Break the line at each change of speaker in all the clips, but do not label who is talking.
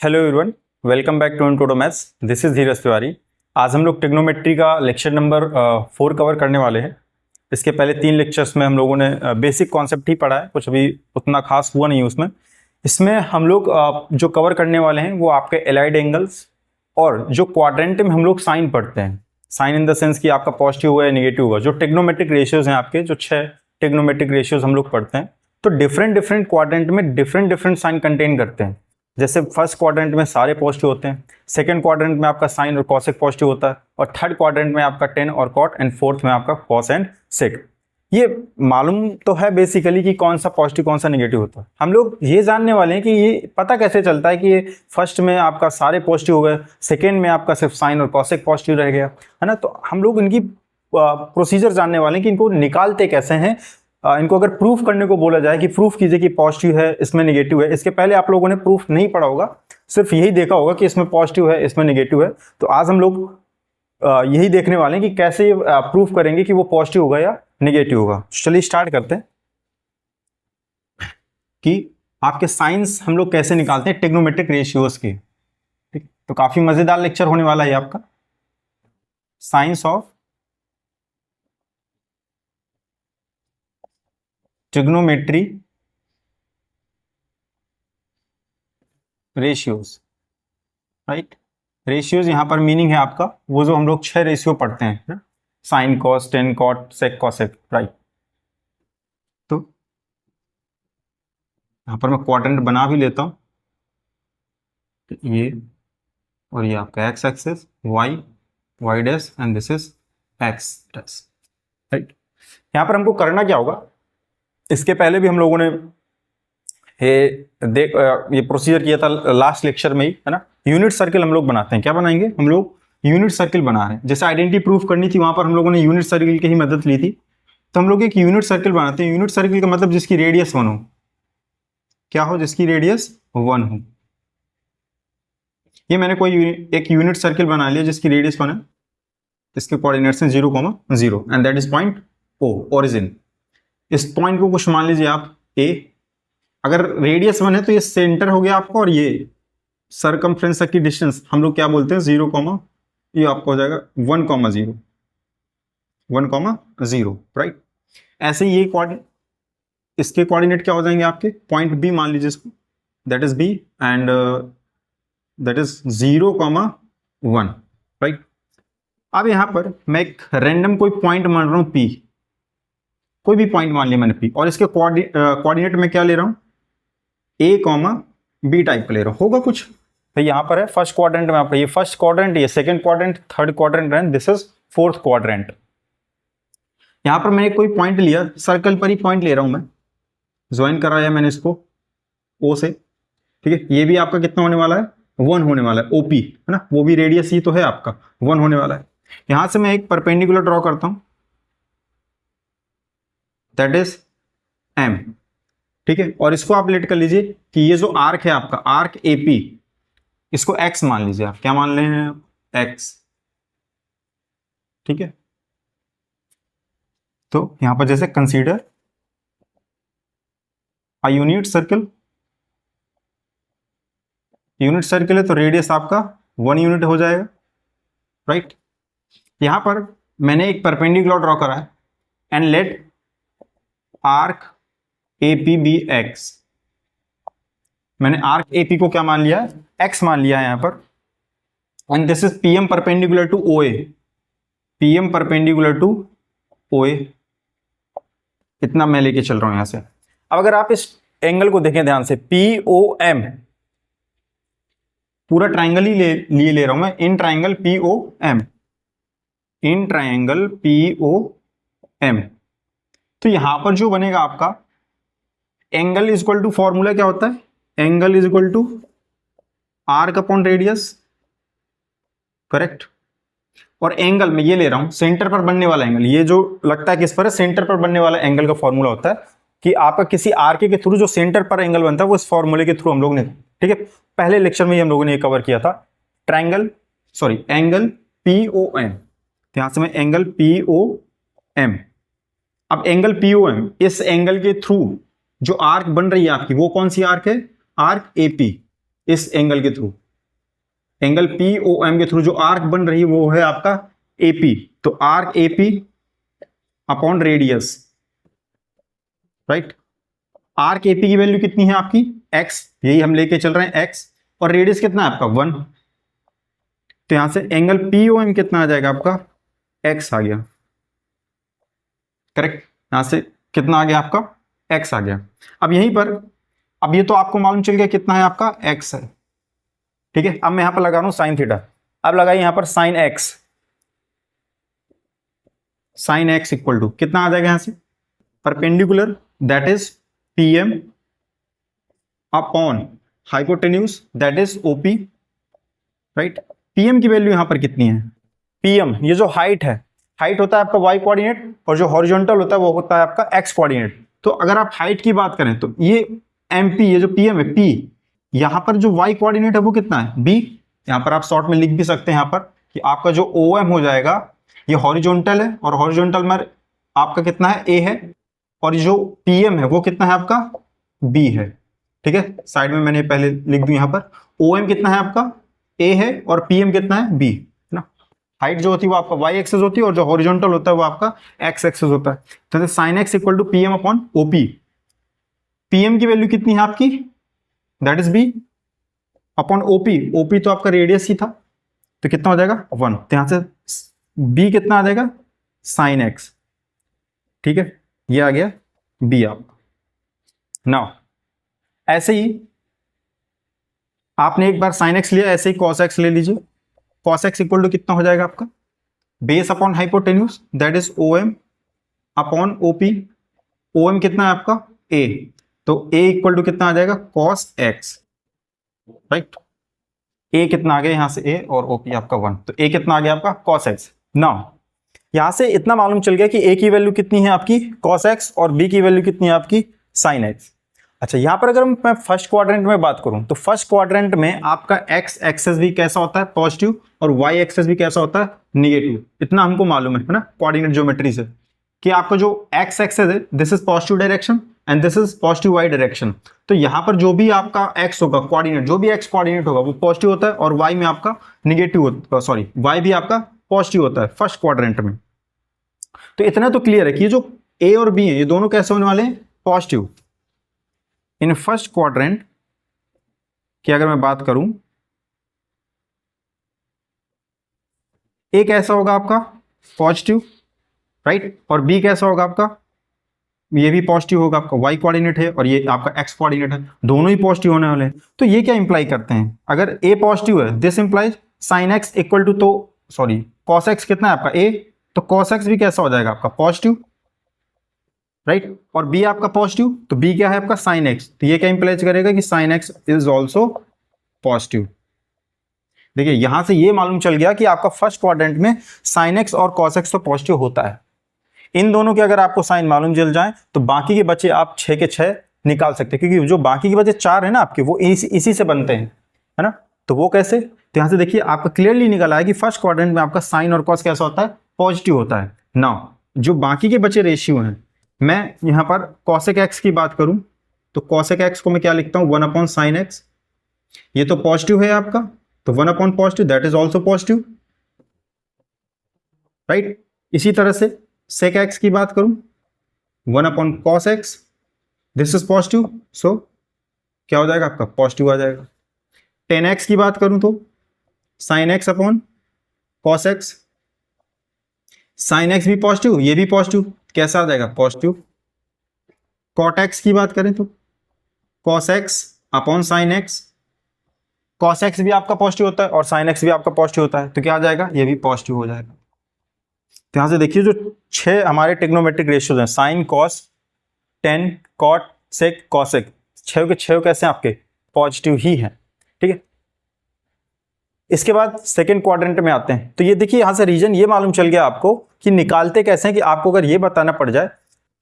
Hello everyone, welcome back to intro to maths. This is Dheeraj Tiwari. आज हम लोग trigonometry का लेक्चर नंबर 4 कवर करने वाले हैं। इसके पहले 3 लेक्चर्स में हम लोगों ने बेसिक कॉन्सेप्ट ही पढ़ा है, कुछ अभी उतना खास हुआ नहीं उसमें। इसमें हम लोग जो कवर करने वाले हैं वो आपके एलाइड एंगल्स और जो क्वाड्रेंट में हम लोग साइन पढ़ते हैं। साइन इन द सेंस कि आपका पॉजिटिव हुआ या नेगेटिव हुआ, जो ट्रिग्नोमेट्रिक रेशियोज हैं आपके, जो 6 ट्रिग्नोमेट्रिक रेशियोज हम लोग पढ़ते हैं, तो डिफरेंट डिफरेंट क्वाड्रेंट में डिफरेंट साइन कंटेन करते हैं। जैसे फर्स्ट क्वाड्रेंट में सारे पॉजिटिव होते हैं, सेकंड क्वाड्रेंट में आपका साइन और कॉसेक पॉजिटिव होता है, और थर्ड क्वाड्रेंट में आपका टेन और कॉट, एंड फोर्थ में आपका कॉस एंड सेक। ये मालूम तो है बेसिकली कि कौन सा पॉजिटिव कौन सा नेगेटिव होता है। हम लोग ये जानने वाले हैं कि ये पता कैसे चलता है कि ये फर्स्ट में आपका सारे पॉजिटिव हो गए, सेकेंड में आपका सिर्फ साइन और कॉसेक पॉजिटिव रह गया, है ना। तो हम लोग इनकी प्रोसीजर जानने वाले हैं कि इनको निकालते कैसे हैं। इनको अगर प्रूफ करने को बोला जाए कि प्रूफ कीजिए कि पॉजिटिव है इसमें नेगेटिव है, इसके पहले आप लोगों ने प्रूफ नहीं पढ़ा होगा, सिर्फ यही देखा होगा कि इसमें पॉजिटिव है इसमें नेगेटिव है। तो आज हम लोग यही देखने वाले हैं कि कैसे प्रूफ करेंगे कि वो पॉजिटिव होगा या नेगेटिव होगा। चलिए स्टार्ट करते हैं कि आपके साइंस हम लोग कैसे निकालते हैं ट्रिग्नोमेट्रिक रेशियोज की। ठीक, तो काफी मजेदार लेक्चर होने वाला है आपका, science of trigonometry ratios. Right, ratios यहां पर मीनिंग है आपका वो जो हम लोग 6 रेशियो पढ़ते हैं, sine cos tan cot sec cosec. Right, तो यहां पर मैं क्वाड्रेंट बना भी लेता हूं, ये और ये आपका X axis, Y dash, and this is X dash. Right, यहां पर हमको करना क्या होगा, इसके पहले भी हम लोगों ने ये प्रोसीजर किया था लास्ट लेक्चर में ही, है ना। यूनिट सर्किल हम लोग बनाते हैं। क्या बनाएंगे हम लोग? यूनिट सर्किल बना रहे हैं। जैसे आइडेंटिटी प्रूफ करनी थी वहां पर हम लोगों ने यूनिट सर्किल की ही मदद ली थी, तो हम लोग एक यूनिट सर्किल बनाते हैं। यूनिट सर्किल का मतलब जिसकी रेडियस 1 हो। क्या हो? जिसकी रेडियस 1 हो। ये मैंने कोई एक यूनिट सर्किल बना लिया जिसकी रेडियस 1 है, इसके कोऑर्डिनेट्स हैं 0,0 and that is point O, origin. इस पॉइंट को कुछ मान लीजिए आप ए। अगर रेडियस 1 है तो ये सेंटर हो गया आपका, और ये सरकमफ्रेंस तक की डिस्टेंस हम लोग क्या बोलते हैं? 0, ये आपका हो जाएगा 1,0, 1,0। राइट, ऐसे ही ये इसके कोऑर्डिनेट क्या हो जाएंगे आपके? पॉइंट बी मान लीजिए इसको, that is B, and that is 0,1। Right, अब यहां पर मैं एक रैंडम कोई पॉइंट मान रहा हूं पी, कोई भी पॉइंट मान लिया मैंने पी, और इसके कोऑर्डिनेट में क्या ले रहा हूं? ए कॉमा बी टाइप का ले रहा हूं। होगा कुछ तो यहां पर है फर्स्ट क्वाड्रेंट में आपका, ये फर्स्ट क्वाड्रेंट, ये second quadrant, third quadrant, and this is fourth quadrant. यहां पर मैंने कोई पॉइंट लिया, सर्कल पर ही पॉइंट ले रहा हूं मैं, ज्वाइन कराया मैंने इसको ओ से। ठीक है, ये भी आपका कितना होने वाला है? 1 होने वाला है, ओपी, है ना। वो भी रेडियस ही तो है आपका, 1 होने वाला है। यहां से मैं एक परपेंडिकुलर ड्रॉ करता हूं, दैट इज एम। ठीक है, और इसको आप लेट कर लीजिए कि ये जो आर्क है आपका, आर्क एपी, इसको एक्स मान लीजिए आप। क्या मान रहे हैं? एक्स। ठीक है, तो यहां पर जैसे consider a unit circle, unit circle है तो रेडियस आपका 1 यूनिट हो जाएगा। राइट, यहां पर मैंने एक परपेंडिकुलर ड्रॉ करा है, and let arc AP be X. मैंने आर्क एपी को क्या मान लिया है? एक्स मान लिया है यहां पर, and this is PM perpendicular to OA, PM perpendicular to OA. इतना मैं लेके चल रहा हूं यहां से। अब अगर आप इस एंगल को देखें ध्यान से, पी ओ एम, पूरा ट्राइंगल ही ले रहा हूं मैं, in triangle P O M, in triangle P O M. तो यहां पर जो बनेगा आपका angle is equal to, formula क्या होता है? Angle is equal to arc upon radius. Correct, और एंगल में ये ले रहा हूं सेंटर पर बनने वाला एंगल, ये जो लगता है किस पर है? सेंटर पर बनने वाला एंगल का फॉर्मूला होता है कि आपका किसी आर्क के थ्रू जो सेंटर पर एंगल बनता है वो इस फॉर्मूले के थ्रू हम लोग ने, ठीक है, पहले लेक्चर में ही हम लोगों ने ये कवर किया था। Triangle, sorry, angle P O M. यहां से मैं एंगल पी ओ एम, अब एंगल पी ओ एम, इस एंगल के थ्रू जो आर्क बन रही है आपकी, वो कौन सी आर्क है? Arc AP. इस एंगल के थ्रू, एंगल POM के थ्रू जो आर्क बन रही है वो है आपका AP। तो arc AP upon radius, right. Arc AP की वैल्यू कितनी है आपकी x, यही हम लेके चल रहे हैं x, और रेडियस कितना है आपका 1। तो यहां से एंगल POM कितना आ जाएगा आपका x आ गया, करेक्ट। यहां से कितना आ गया आपका x आ गया। अब यहीं पर, अब ये तो आपको मालूम चल गया कितना है आपका x है, ठीक है। अब मैं यहां पर लगा रहा हूं साइन थीटा। अब लगाइए यहां पर sine x, sine x equal to कितना आ जाएगा यहां से perpendicular, that is PM upon hypotenuse that is OP, right. PM की वैल्यू यहां पर कितनी है, PM ये जो हाइट है, हाइट होता है आपका y कोऑर्डिनेट, और जो हॉरिजॉन्टल होता है वो होता है आपका x कोऑर्डिनेट। तो अगर आप हाइट की बात करें तो ये MP, ये जो PM है P, यहां पर जो y कोऑर्डिनेट है वो कितना है B। यहां पर आप शॉर्ट में लिख भी सकते हैं यहां पर कि आपका जो OM हो जाएगा ये हॉरिजॉन्टल है, और हॉरिजॉन्टल में आपका कितना है A है, और जो PM है वो कितना है आपका B है, ठीक है। साइड में मैंने पहले लिख दूं यहां पर OM कितना है आपका A है, और PM कितना है B, है ना। हाइट जो होती है वो आपका y एक्सिस होती है, और जो हॉरिजॉन्टल होता है वो आपका x एक्सिस होता है। तो sine x equal to PM upon OP। PM की वैल्यू कितनी है आपकी, that is B upon OP। OP तो आपका रेडियस ही था, तो कितना हो जाएगा 1। तो यहां से B कितना आ जाएगा साइन x, ठीक है। ये आ गया B आपका। नाउ ऐसे ही आपने एक बार साइन x लिया, ऐसे ही कॉस x ले लीजिए। कॉस x इक्वल टू कितना हो जाएगा आपका base upon hypotenuse that is OM upon OP। OM कितना है आपका A, तो A इक्वल टू कितना आ जाएगा cos x, राइट। A कितना आ गया यहां से A, और OP आपका 1, तो A कितना आ गया आपका cos x। नाउ यहां से इतना मालूम चल गया कि A की वैल्यू कितनी है आपकी cos x, और B की वैल्यू कितनी है आपकी sin x। अच्छा, यहां पर अगर मैं फर्स्ट क्वाड्रेंट में बात करूं तो फर्स्ट क्वाड्रेंट में आपका x एक्सेस भी कैसा होता है पॉजिटिव, और y एक्सेस भी कैसा होता है निगेटिव। इतना हमको मालूम है ना कोऑर्डिनेट ज्योमेट्री से, कि आपका जो x एक्सेस है this is positive direction and this is positive y direction. तो यहां पर जो भी आपका x होगा कोऑर्डिनेट, जो भी x कोऑर्डिनेट होगा वो पॉजिटिव होता है, और y में आपका निगेटिव होता है, सॉरी y भी आपका पॉजिटिव होता है फर्स्ट क्वाड्रेंट में। तो इतना तो क्लियर है कि ये जो A और B है ये दोनों कैसे होने वाले हैं पॉजिटिव। इन फर्स्ट क्वाड्रेंट की अगर मैं बात करूं, A कैसा होगा आपका पॉजिटिव, राइट, और B कैसा होगा आपका, ये भी पॉजिटिव होगा, आपका y कोऑर्डिनेट है और ये आपका x कोऑर्डिनेट है, दोनों ही पॉजिटिव होने वाले हैं। तो ये क्या इंप्लाई करते हैं, अगर A पॉजिटिव है this implies sine x equal to, तो सॉरी cos x कितना है आपका A, तो cos x भी कैसा हो जाएगा आपका पॉजिटिव, राइट, और B आपका पॉजिटिव, तो B क्या है आपका साइन x, तो ये क्या इंप्लाई करेगा कि sine x is also positive. देखिए यहां से ये मालूम चल गया कि आपका फर्स्ट क्वाड्रेंट में साइन x और cos x तो पॉजिटिव होता है। इन दोनों के अगर आपको साइन मालूम चल जाए तो बाकी के बचे आप 6 के 6 निकाल सकते हैं, क्योंकि जो बाकी के बचे 4 है ना आपके वो इसी से बनते हैं, है ना। तो वो कैसे, तो यहां से देखिए आपका क्लियरली निकल आया कि फर्स्ट क्वाड्रेंट में आपका साइन और कॉस कैसा होता है पॉजिटिव होता है। नाउ जो बाकी के बचे रेशियो हैं, मैं यहां पर कॉसेक एक्स की बात करूं तो कॉसेक एक्स को मैं क्या लिखता हूं 1 अपॉन साइन एक्स, ये तो पॉजिटिव है आपका, तो 1 upon positive that is also positive, right. इसी तरह से सेक एक्स की बात करूं 1 upon cos x, this is positive, so क्या हो जाएगा आपका पॉजिटिव आ जाएगा। 10x की बात करूं तो sine x upon cos X, sine x भी पॉजिटिव ये भी पॉजिटिव, कैसा आ जाएगा पॉजिटिव। कॉट एक्स की बात करें तो cos x upon sine x, cos x भी आपका पॉजिटिव होता है और साइन एक्स भी आपका पॉजिटिव होता है, तो क्या आ जाएगा ये भी पॉजिटिव हो जाएगा। तो यहां से देखिए जो 6 हमारे ट्रिग्नोमेट्रिक रेशियोज हैं sine cos tan cot sec cosec, 6 के 6 कैसे हैं आपके पॉजिटिव ही हैं, ठीक है। इसके बाद सेकंड क्वाड्रेंट में आते हैं, तो ये देखिए यहां से रीजन ये मालूम चल गया आपको कि निकालते कैसे हैं, कि आपको अगर ये बताना पड़ जाए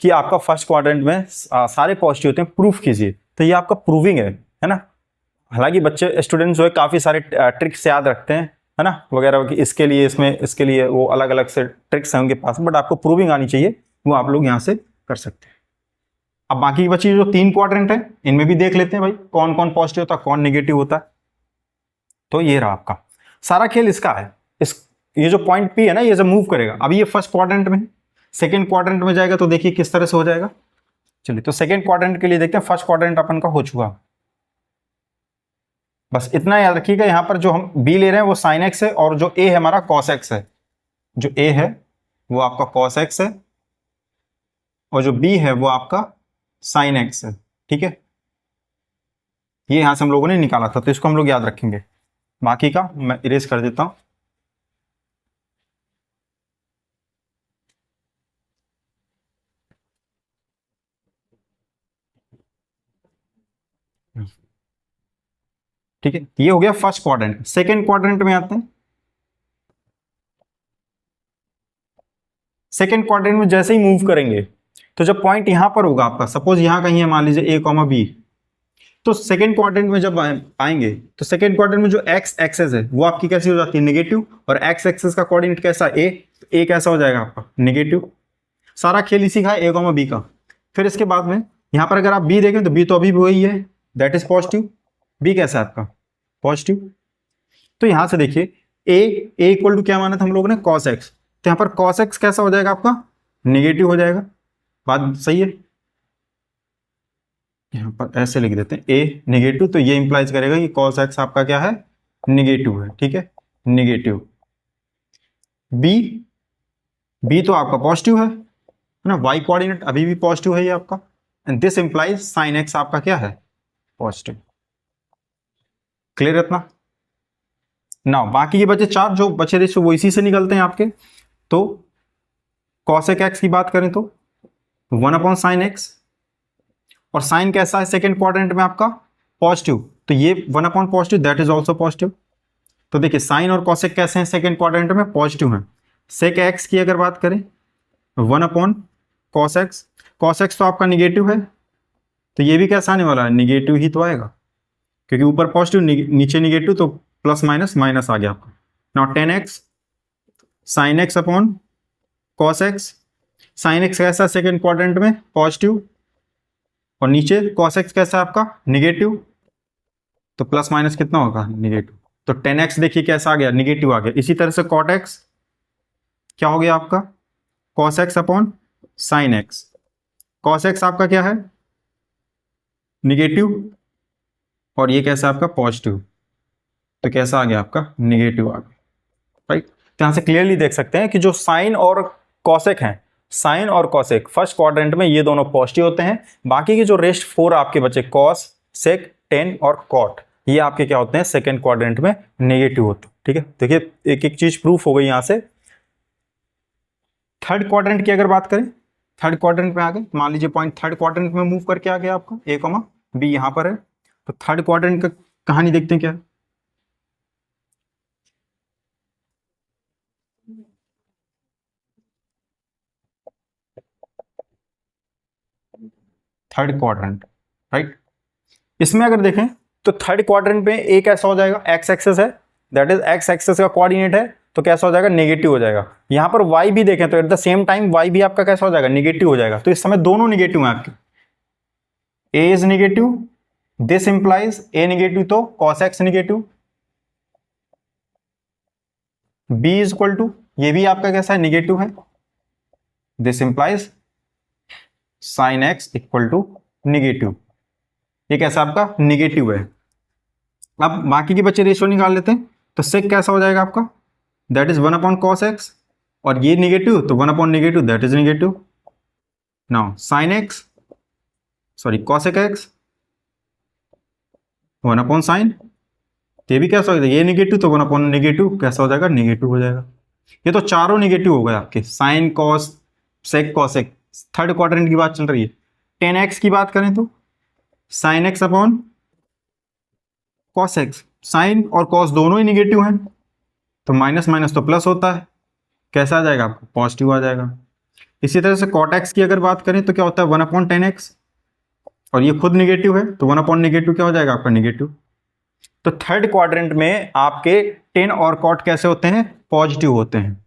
कि आपका फर्स्ट क्वाड्रेंट में सारे पॉजिटिव होते हैं प्रूफ कीजिए, तो ये आपका प्रूविंग है ना। हालांकि बच्चे स्टूडेंट्स जो है काफ़ी सारे ट्रिक्स याद रखते हैं, है ना, वगैरह कि इसके लिए इसमें इसके लिए वो अलग अलग से ट्रिक्स हैं उनके पास, बट आपको प्रूविंग आनी चाहिए, वो आप लोग यहाँ से कर सकते हैं। अब बाकी बची जो 3 क्वाड्रेंट है इनमें भी देख लेते हैं भाई कौन कौन पॉजिटिव होता है कौन नेगेटिव होता है। तो ये रहा आपका सारा खेल इसका है। इस ये जो पॉइंट पी है ना, ये जब मूव करेगा, अभी ये फर्स्ट क्वाड्रेंट में, सेकेंड क्वाड्रेंट में जाएगा तो देखिए किस तरह से हो जाएगा। चलिए तो सेकेंड क्वाड्रेंट के लिए देखते हैं, फर्स्ट क्वाड्रेंट अपन का हो चुका। बस इतना याद रखिएगा, यहां पर जो हम बी ले रहे हैं वो साइन एक्स है, और जो ए है हमारा कॉस एक्स है। जो ए है वो आपका कॉस एक्स है, और जो बी है वो आपका साइन एक्स है। ठीक है, ये यहां से हम लोगों ने निकाला था, तो इसको हम लोग याद रखेंगे। बाकी का मैं इरेज कर देता हूं। ठीक है, ये हो गया फर्स्ट क्वाड्रेंट। सेकेंड क्वाड्रेंट में आते हैं। सेकेंड क्वाड्रेंट में जैसे ही मूव करेंगे तो जब पॉइंट यहां पर होगा आपका, सपोज यहां कहीं है, मान लीजिए ए कॉमा बी, तो सेकेंड क्वाड्रेंट में जब आएंगे तो सेकेंड क्वाड्रेंट में जो एक्स एक्सेस है वो आपकी कैसी हो जाती है, नेगेटिव, और एक्स एक्सेस का कोऑर्डिनेट कैसा, ए कैसा हो जाएगा आपका, नेगेटिव। सारा खेल इसी का है, ए कॉमा बी का। फिर इसके बाद में यहां पर अगर आप बी देखें तो बी तो अभी भी वही है, दैट इज पॉजिटिव। बी कैसा है आपका, पॉजिटिव। तो यहां से देखिए ए इक्वल टू क्या माना था हम लोगों ने, कॉस एक्स, तो यहां पर कॉस एक्स कैसा हो जाएगा आपका, नेगेटिव हो जाएगा। बात सही है, यहां पर ऐसे लिख देते हैं ए नेगेटिव, तो ये इंप्लाइज करेगा कि कॉस एक्स आपका क्या है, नेगेटिव है। ठीक है, नेगेटिव। बी, बी तो आपका पॉजिटिव है ना, वाई कोऑर्डिनेट अभी भी पॉजिटिव है ये आपका, and this implies sine x आपका क्या है, पॉजिटिव। क्लियर है इतना। ना बाकी के बचे चार जो बचे रेशियो वो इसी से निकलते हैं आपके। तो कॉसेक एक्स की बात करें तो 1/sin x, और साइन कैसा है सेकेंड क्वाड्रेंट में आपका, पॉजिटिव, तो ये 1/पॉजिटिव दैट इज ऑल्सो पॉजिटिव। तो देखिए साइन और कॉसेक कैसे हैं सेकेंड क्वाड्रेंट में, पॉजिटिव हैं। सेक एक्स की अगर बात करें 1/cos x, cos x तो आपका निगेटिव है, तो ये भी कैसा आने वाला है, निगेटिव ही तो आएगा, क्योंकि ऊपर पॉजिटिव नीचे निगेटिव, तो प्लस माइनस माइनस आ गया आपका। Now 10x sin x upon cos x, sin x कैसा सेकेंड क्वाड्रेंट में, पॉजिटिव, और नीचे cos x कैसा है आपका, निगेटिव, तो प्लस माइनस कितना होगा, निगेटिव। तो 10x देखिए कैसा आ गया, निगेटिव आ गया। इसी तरह से cot x क्या हो गया आपका, cos x upon sin x। cos x आपका क्या है, निगेटिव, और ये कैसा आपका, पॉजिटिव, तो कैसा आ गया आपका, निगेटिव आ गया। राइट, तो यहां से क्लियरली देख सकते हैं कि जो साइन और कॉसेक हैं, साइन और कॉसेक फर्स्ट क्वाड्रेंट में ये दोनों पॉजिटिव होते हैं। बाकी के जो रेस्ट 4 आपके बचे, कॉस, सेक, टेन और कॉट, ये आपके क्या होते हैं, सेकेंड क्वाड्रेंट में नेगेटिव होते हैं। ठीक है, देखिए एक एक चीज प्रूफ हो गई यहां से। थर्ड क्वाड्रेंट की अगर बात करें, थर्ड क्वाड्रेंट में आ गए, मान लीजिए पॉइंट थर्ड क्वाड्रेंट में मूव करके आ गया आपका, ए कॉमा बी यहां पर है, तो थर्ड क्वाड्रेंट का कहानी देखते हैं क्या है। Third quadrant, right. इसमें अगर देखें तो थर्ड क्वाड्रेंट में ए कैसा हो जाएगा, एक्स एक्सेस है, दैट इज एक्स एक्सेस का कोऑर्डिनेट है, तो कैसा हो जाएगा, नेगेटिव हो जाएगा। यहां पर वाई भी देखें तो at the same time Y भी आपका कैसा हो जाएगा, नेगेटिव हो जाएगा। तो इस समय दोनों नेगेटिव हैं आपके, A is negative, this implies A negative तो cos x negative, B is equal to, ये भी आपका कैसा है, नेगेटिव है, this implies sine x equal to negative, ये कैसा आपका, नेगेटिव है। अब बाकी के बच्चे रेशियो निकाल लेते हैं, तो सेक कैसा हो जाएगा आपका, दैट इज 1/cos x, और ये नेगेटिव तो 1/नेगेटिव that is negative. Now sine x, sorry cosec x 1/sin, ये भी कैसा हो जाएगा, ये नेगेटिव तो 1/नेगेटिव कैसा हो जाएगा, नेगेटिव हो जाएगा। ये तो चारों नेगेटिव हो गए आपके, sine cos sec cosec. Third quadrant की बात चल रही है। 10x की बात करें तो sine x upon cos X, sine और कॉस दोनों ही निगेटिव हैं, तो माइनस माइनस तो प्लस होता है, कैसा आ जाएगा आपको, पॉजिटिव आ जाएगा। इसी तरह से कॉट एक्स की अगर बात करें तो क्या होता है, 1/10x, और ये खुद निगेटिव है, तो 1/नेगेटिव क्या हो जाएगा आपका, निगेटिव। तो थर्ड क्वाड्रेंट में आपके टेन और कॉट कैसे होते हैं, पॉजिटिव होते हैं,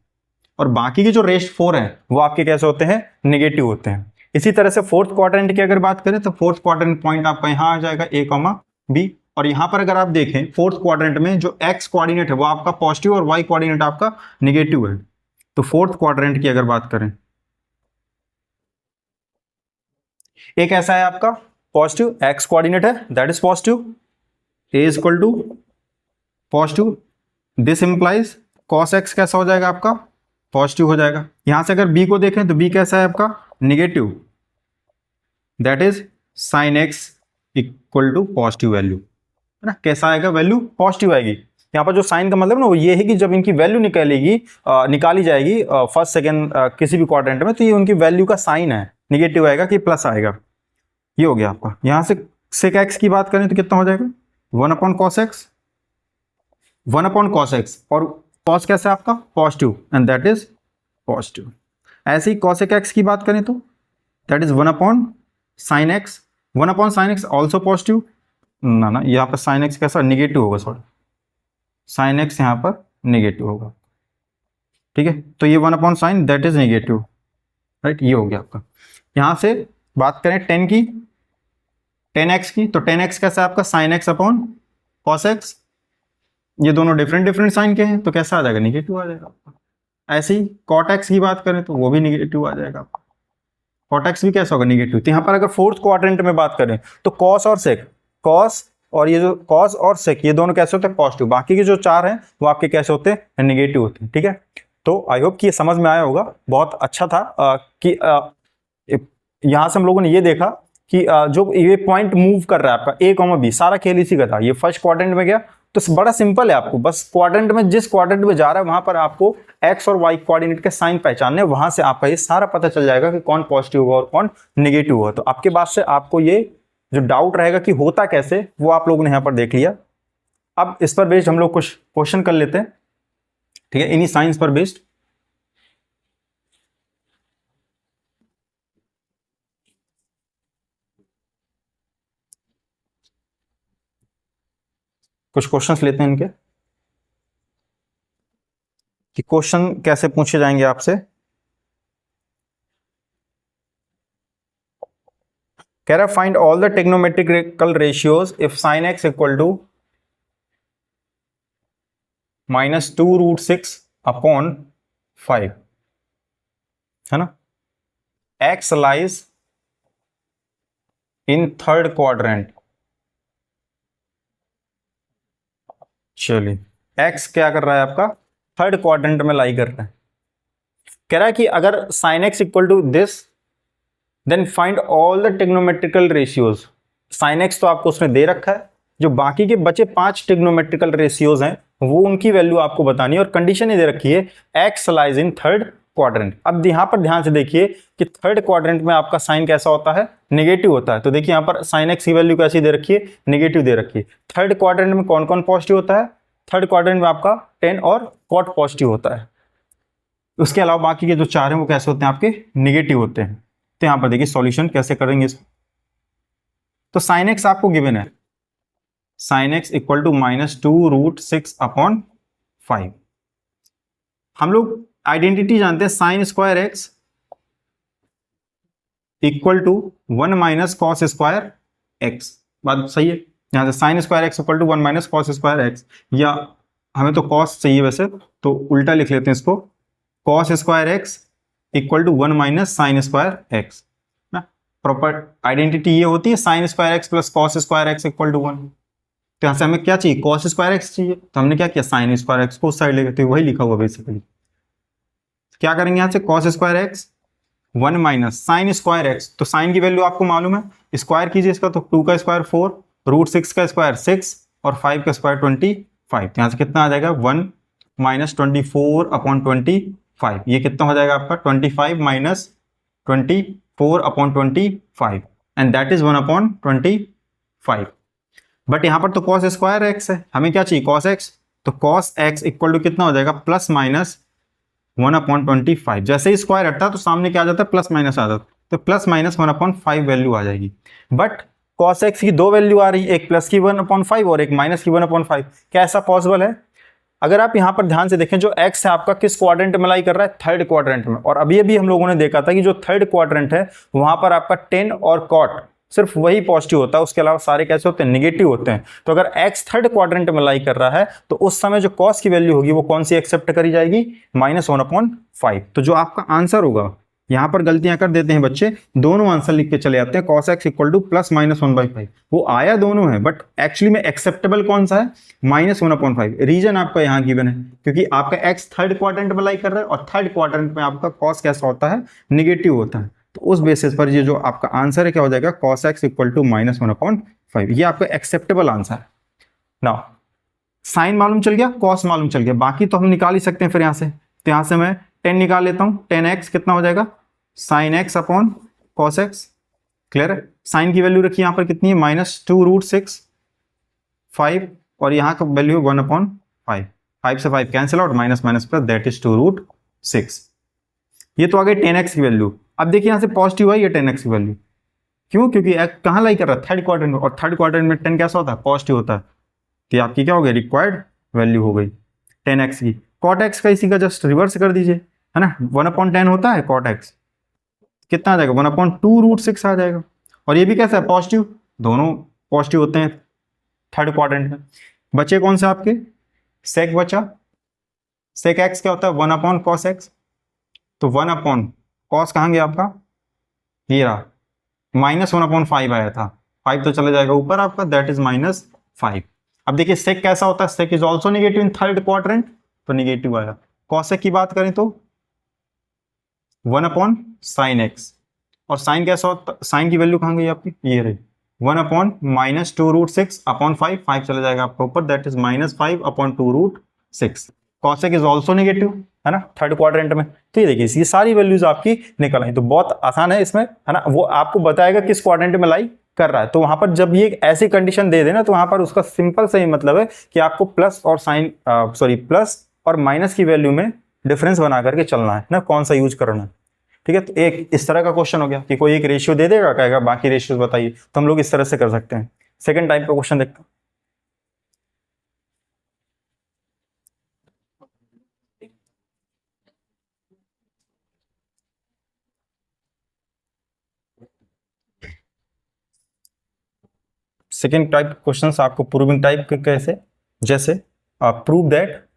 और बाकी के जो रेस्ट 4 हैं वो आपके कैसे होते हैं, नेगेटिव होते हैं। इसी तरह से फोर्थ क्वाड्रेंट की अगर बात करें तो फोर्थ क्वाड्रेंट पॉइंट आपका यहां आ जाएगा, ए कॉमा बी, और यहाँ पर अगर आप देखें फोर्थ क्वाड्रेंट में जो एक्स कोऑर्डिनेट है वो आपका पॉजिटिव और वाई कोऑर्डिनेट आपका निगेटिव है। तो फोर्थ क्वाड्रेंट की अगर बात करें, एक ऐसा है आपका पॉजिटिव एक्स कोऑर्डिनेट है, that is positive, A is equal to positive, this implies cos X कैसा हो जाएगा आपका पॉजिटिव हो जाएगा। यहां से अगर बी को देखें तो बी कैसा है आपका negative, that is sine x equal to positive value, है ना। कैसा आएगा वैल्यू पॉजिटिव आएगी। यहाँ पर जो साइन का मतलब ना वो ये है कि जब इनकी वैल्यू निकाली जाएगी फर्स्ट सेकेंड किसी भी क्वाड्रेंट में, तो ये उनकी वैल्यू का साइन है, निगेटिव आएगा कि प्लस आएगा। ये हो गया आपका। यहाँ से सेक एक्स की बात करें तो कितना हो जाएगा 1 कॉस एक्स, 1 कॉस एक्स, और कॉस कैसा है आपका positive and that is positive. ऐसे ही कॉसेक एक्स की बात करें तो that is 1 sine X, 1 sine X also positive, ना यहाँ पर साइन एक्स कैसा निगेटिव होगा, सॉरी साइन एक्स यहाँ पर निगेटिव होगा, ठीक है। तो ये 1 sine that is negative, right, ये हो गया आपका। यहाँ से बात करें 10 की, 10x की, तो 10x कैसा है आपका sine x upon cos x, ये दोनों डिफरेंट साइन के हैं तो कैसा आ जाएगा निगेटिव आ जाएगा आपका। ऐसे ही कॉट एक्स की बात करें तो वो भी निगेटिव आ जाएगा आपका, कॉट एक्स भी कैसा होगा निगेटिव। तो यहाँ पर अगर फोर्थ क्वाड्रेंट में बात करें तो कॉस और सेक, कॉस और ये जो कॉस और सेक ये दोनों कैसे होते हैं पॉजिटिव, बाकी के जो चार हैं वो आपके कैसे होते हैं निगेटिव होते हैं, ठीक है। तो आई होप कि ये समझ में आया होगा, बहुत अच्छा था कि यहाँ से हम लोगों ने ये देखा कि जो ये पॉइंट मूव कर रहा है आपका ए कॉमा बी, सारा खेल इसी का था। ये फर्स्ट क्वाड्रेंट में गया तो बड़ा सिंपल है, आपको बस क्वाड्रेंट में जिस क्वाड्रेंट में जा रहा है वहां पर आपको एक्स और वाई कोऑर्डिनेट के साइन पहचानने, वहां से आपका ये सारा पता चल जाएगा कि कौन पॉजिटिव हुआ और कौन नेगेटिव हुआ। तो आपके बाद से आपको ये जो डाउट रहेगा कि होता कैसे, वो आप लोगों ने यहाँ पर देख लिया। अब इस पर बेस्ड हम लोग कुछ क्वेश्चन कर लेते हैं, ठीक है, इन्हीं साइंस पर बेस्ड। कुछ क्वेश्चंस लेते हैं इनके कि क्वेश्चन कैसे पूछे जाएंगे आपसे। कह रहा find all the trigonometrical ratios if sine x equal to -2√6 upon 5, है ना। X lies in third quadrant, चलिए एक्स क्या कर रहा है आपका थर्ड क्वाड्रेंट में लाई कर रहा है। कह रहा है कि अगर sine x equal to this then find all the trigonometrical ratios. Sine X तो आपको उसने दे रखा है, जो बाकी के बचे 5 ट्रिग्नोमेट्रिकल रेशियोज हैं वो उनकी वैल्यू आपको बतानी है, और कंडीशन ये दे रखी है x lies in third quadrant. अब यहां पर ध्यान से देखिए कि थर्ड क्वाड्रेंट में आपका साइन कैसा होता है नेगेटिव होता है। तो देखिए यहां पर साइन एक्स की वैल्यू कैसी दे रखी है नेगेटिव दे रखी है। थर्ड क्वाड्रेंट में कौन कौन पॉजिटिव होता है, थर्ड क्वाड्रेंट में आपका टेन और कॉट पॉजिटिव होता है। उसके अलावा बाकी के जो चार हैं वो कैसे होते हैं आपके निगेटिव होते हैं। तो यहां पर देखिए सॉल्यूशन कैसे करेंगे इसको। तो साइन एक्स आपको गिवन है, sine x equal to -2√6 upon 5। हम लोग आइडेंटिटी जानते हैं sine square X equal to 1 cos square X, बात सही है। यहां से sine square X equal to 1 cos square X, या हमें तो कॉस चाहिए वैसे तो उल्टा लिख लेते हैं इसको, cos square X equal to 1 sine square X ना। प्रॉपर आइडेंटिटी ये होती है sine square X plus cos square X equal to 1। तो यहाँ से हमें क्या चाहिए कॉस स्क्वायर एक्स चाहिए, तो हमने क्या किया साइन स्क्वायर एक्स को उस साइड ले गए, तो वही लिखा हुआ बेसिकली। क्या करेंगे यहाँ से cos square x 1 sine square x, तो साइन की वैल्यू आपको मालूम है, स्क्वायर कीजिए इसका, तो 2 का स्क्वायर 4, √6 का स्क्वायर 6 और 5 का स्क्वायर 25। तो यहाँ से कितना आ जाएगा 1 -24 अपॉन 25। ये कितना हो जाएगा आपका 25 - 24 upon 25 and that is 1 upon 25। But यहाँ पर तो कॉस स्क्वायर एक्स है, हमें क्या चाहिए कॉस एक्स, तो कॉस एक्स इक्वल टू कितना हो जाएगा +-1 अपॉन 25। जैसे ही स्क्वायर हटता है तो सामने क्या आ जाता है प्लस माइनस आ जाता है, तो +-1 अपॉन 5 वैल्यू आ जाएगी। बट कॉस एक्स की दो वैल्यू आ रही है, एक प्लस की 1 अपॉन 5 और एक माइनस की 1 अपॉन 5। क्या ऐसा पॉसिबल है? अगर आप यहाँ पर ध्यान से देखें जो एक्स है आपका किस क्वाड्रेंट में लाई कर रहा है थर्ड क्वाड्रेंट में, और अभी अभी हम लोगों ने देखा था कि जो थर्ड क्वाड्रेंट है वहां पर आपका टेन और कॉट सिर्फ वही पॉजिटिव होता है, उसके अलावा सारे कैसे होते हैं, निगेटिव होते हैं। तो अगर x थर्ड क्वाड्रेंट में लाई कर रहा है तो उस समय जो cos की वैल्यू होगी वो कौन सी एक्सेप्ट करी जाएगी, -1/5। तो जो आपका आंसर होगा, यहां पर गलतियां कर देते हैं बच्चे, दोनों आंसर लिख के चले जाते हैं cos x इक्वल टू +-1/5। वो आया दोनों है बट एक्चुअली में एक्सेप्टेबल कौन सा है, -1/5। रीजन आपका यहाँ गिवन है क्योंकि आपका x थर्ड क्वाड्रेंट में लाई कर रहा है और थर्ड क्वाड्रेंट में आपका cos कैसा होता है, निगेटिव होता है। तो उस बेसिस पर ये जो आपका आंसर है क्या हो जाएगा, cos x इक्वल टू -1/5। ये आपका एक्सेप्टेबल आंसर है। नाउ साइन मालूम चल गया, cos मालूम चल गया, बाकी तो हम निकाल ही सकते हैं फिर यहाँ से। तो यहाँ से मैं 10 निकाल लेता हूँ, 10x कितना हो जाएगा, sin x upon cos x। Clear है, साइन की वैल्यू रखी यहाँ पर कितनी है, -2√6 5 और यहाँ का वैल्यू 1/5। 5 से 5 cancel out, minus minus plus, that is 2√6। ये तो आ गई 10x की वैल्यू। अब देखिए यहाँ से पॉजिटिव आई है 10x की वैल्यू, क्यों, क्योंकि कहाँ लाई कर रहा है, थर्ड क्वाड्रेंट में, और थर्ड क्वाड्रेंट में 10 कैसा होता है, पॉजिटिव होता है। तो आपकी क्या हो गई, रिक्वायर्ड वैल्यू हो गई 10x की। cot x का इसी का जस्ट रिवर्स कर दीजिए, है ना, 1/10 होता है cot x, कितना आ जाएगा, 1/2√6 आ जाएगा। और ये भी कैसा है, पॉजिटिव, दोनों पॉजिटिव होते हैं थर्ड क्वाड्रेंट में। बचे कौन से आपके, sec बचा, sec x क्या होता है, 1/cos x। तो 1/cos कहाँ गया आपका, ये रहा, -1/5 आया था, 5 तो चला जाएगा ऊपर आपका, दैट इज -5। अब देखिए sec कैसा होता है, sec is also negative in third quadrant, तो निगेटिव आया। cos की बात करें तो 1/sin x, और साइन कैसा होता, साइन की वैल्यू कहाँ गई आपकी, ये रही, 1/-2√6/5, 5 चला जाएगा आपका ऊपर, that is -5/2√6। cos is also negative, है ना, थर्ड क्वाड्रेंट में। तो ये देखिए ये सारी वैल्यूज आपकी निकल आई। तो बहुत आसान है इसमें, है ना, वो आपको बताएगा किस क्वाड्रेंट में लाई कर रहा है। तो वहां पर जब ये ऐसी कंडीशन दे देना, तो वहां पर उसका सिंपल से ही मतलब है कि आपको प्लस और साइन प्लस और माइनस की वैल्यू में डिफरेंस बना करके चलना है ना, कौन सा यूज करना है। ठीक है, तो एक इस तरह का क्वेश्चन हो गया कि कोई एक रेशियो दे देगा, कहेगा बाकी रेशियोज बताइए, तो हम लोग इस तरह से कर सकते हैं। सेकंड टाइप का क्वेश्चन देखते हैं। सेकेंड टाइप क्वेश्चन आपको प्रूविंग टाइप के कैसे, जैसे prove that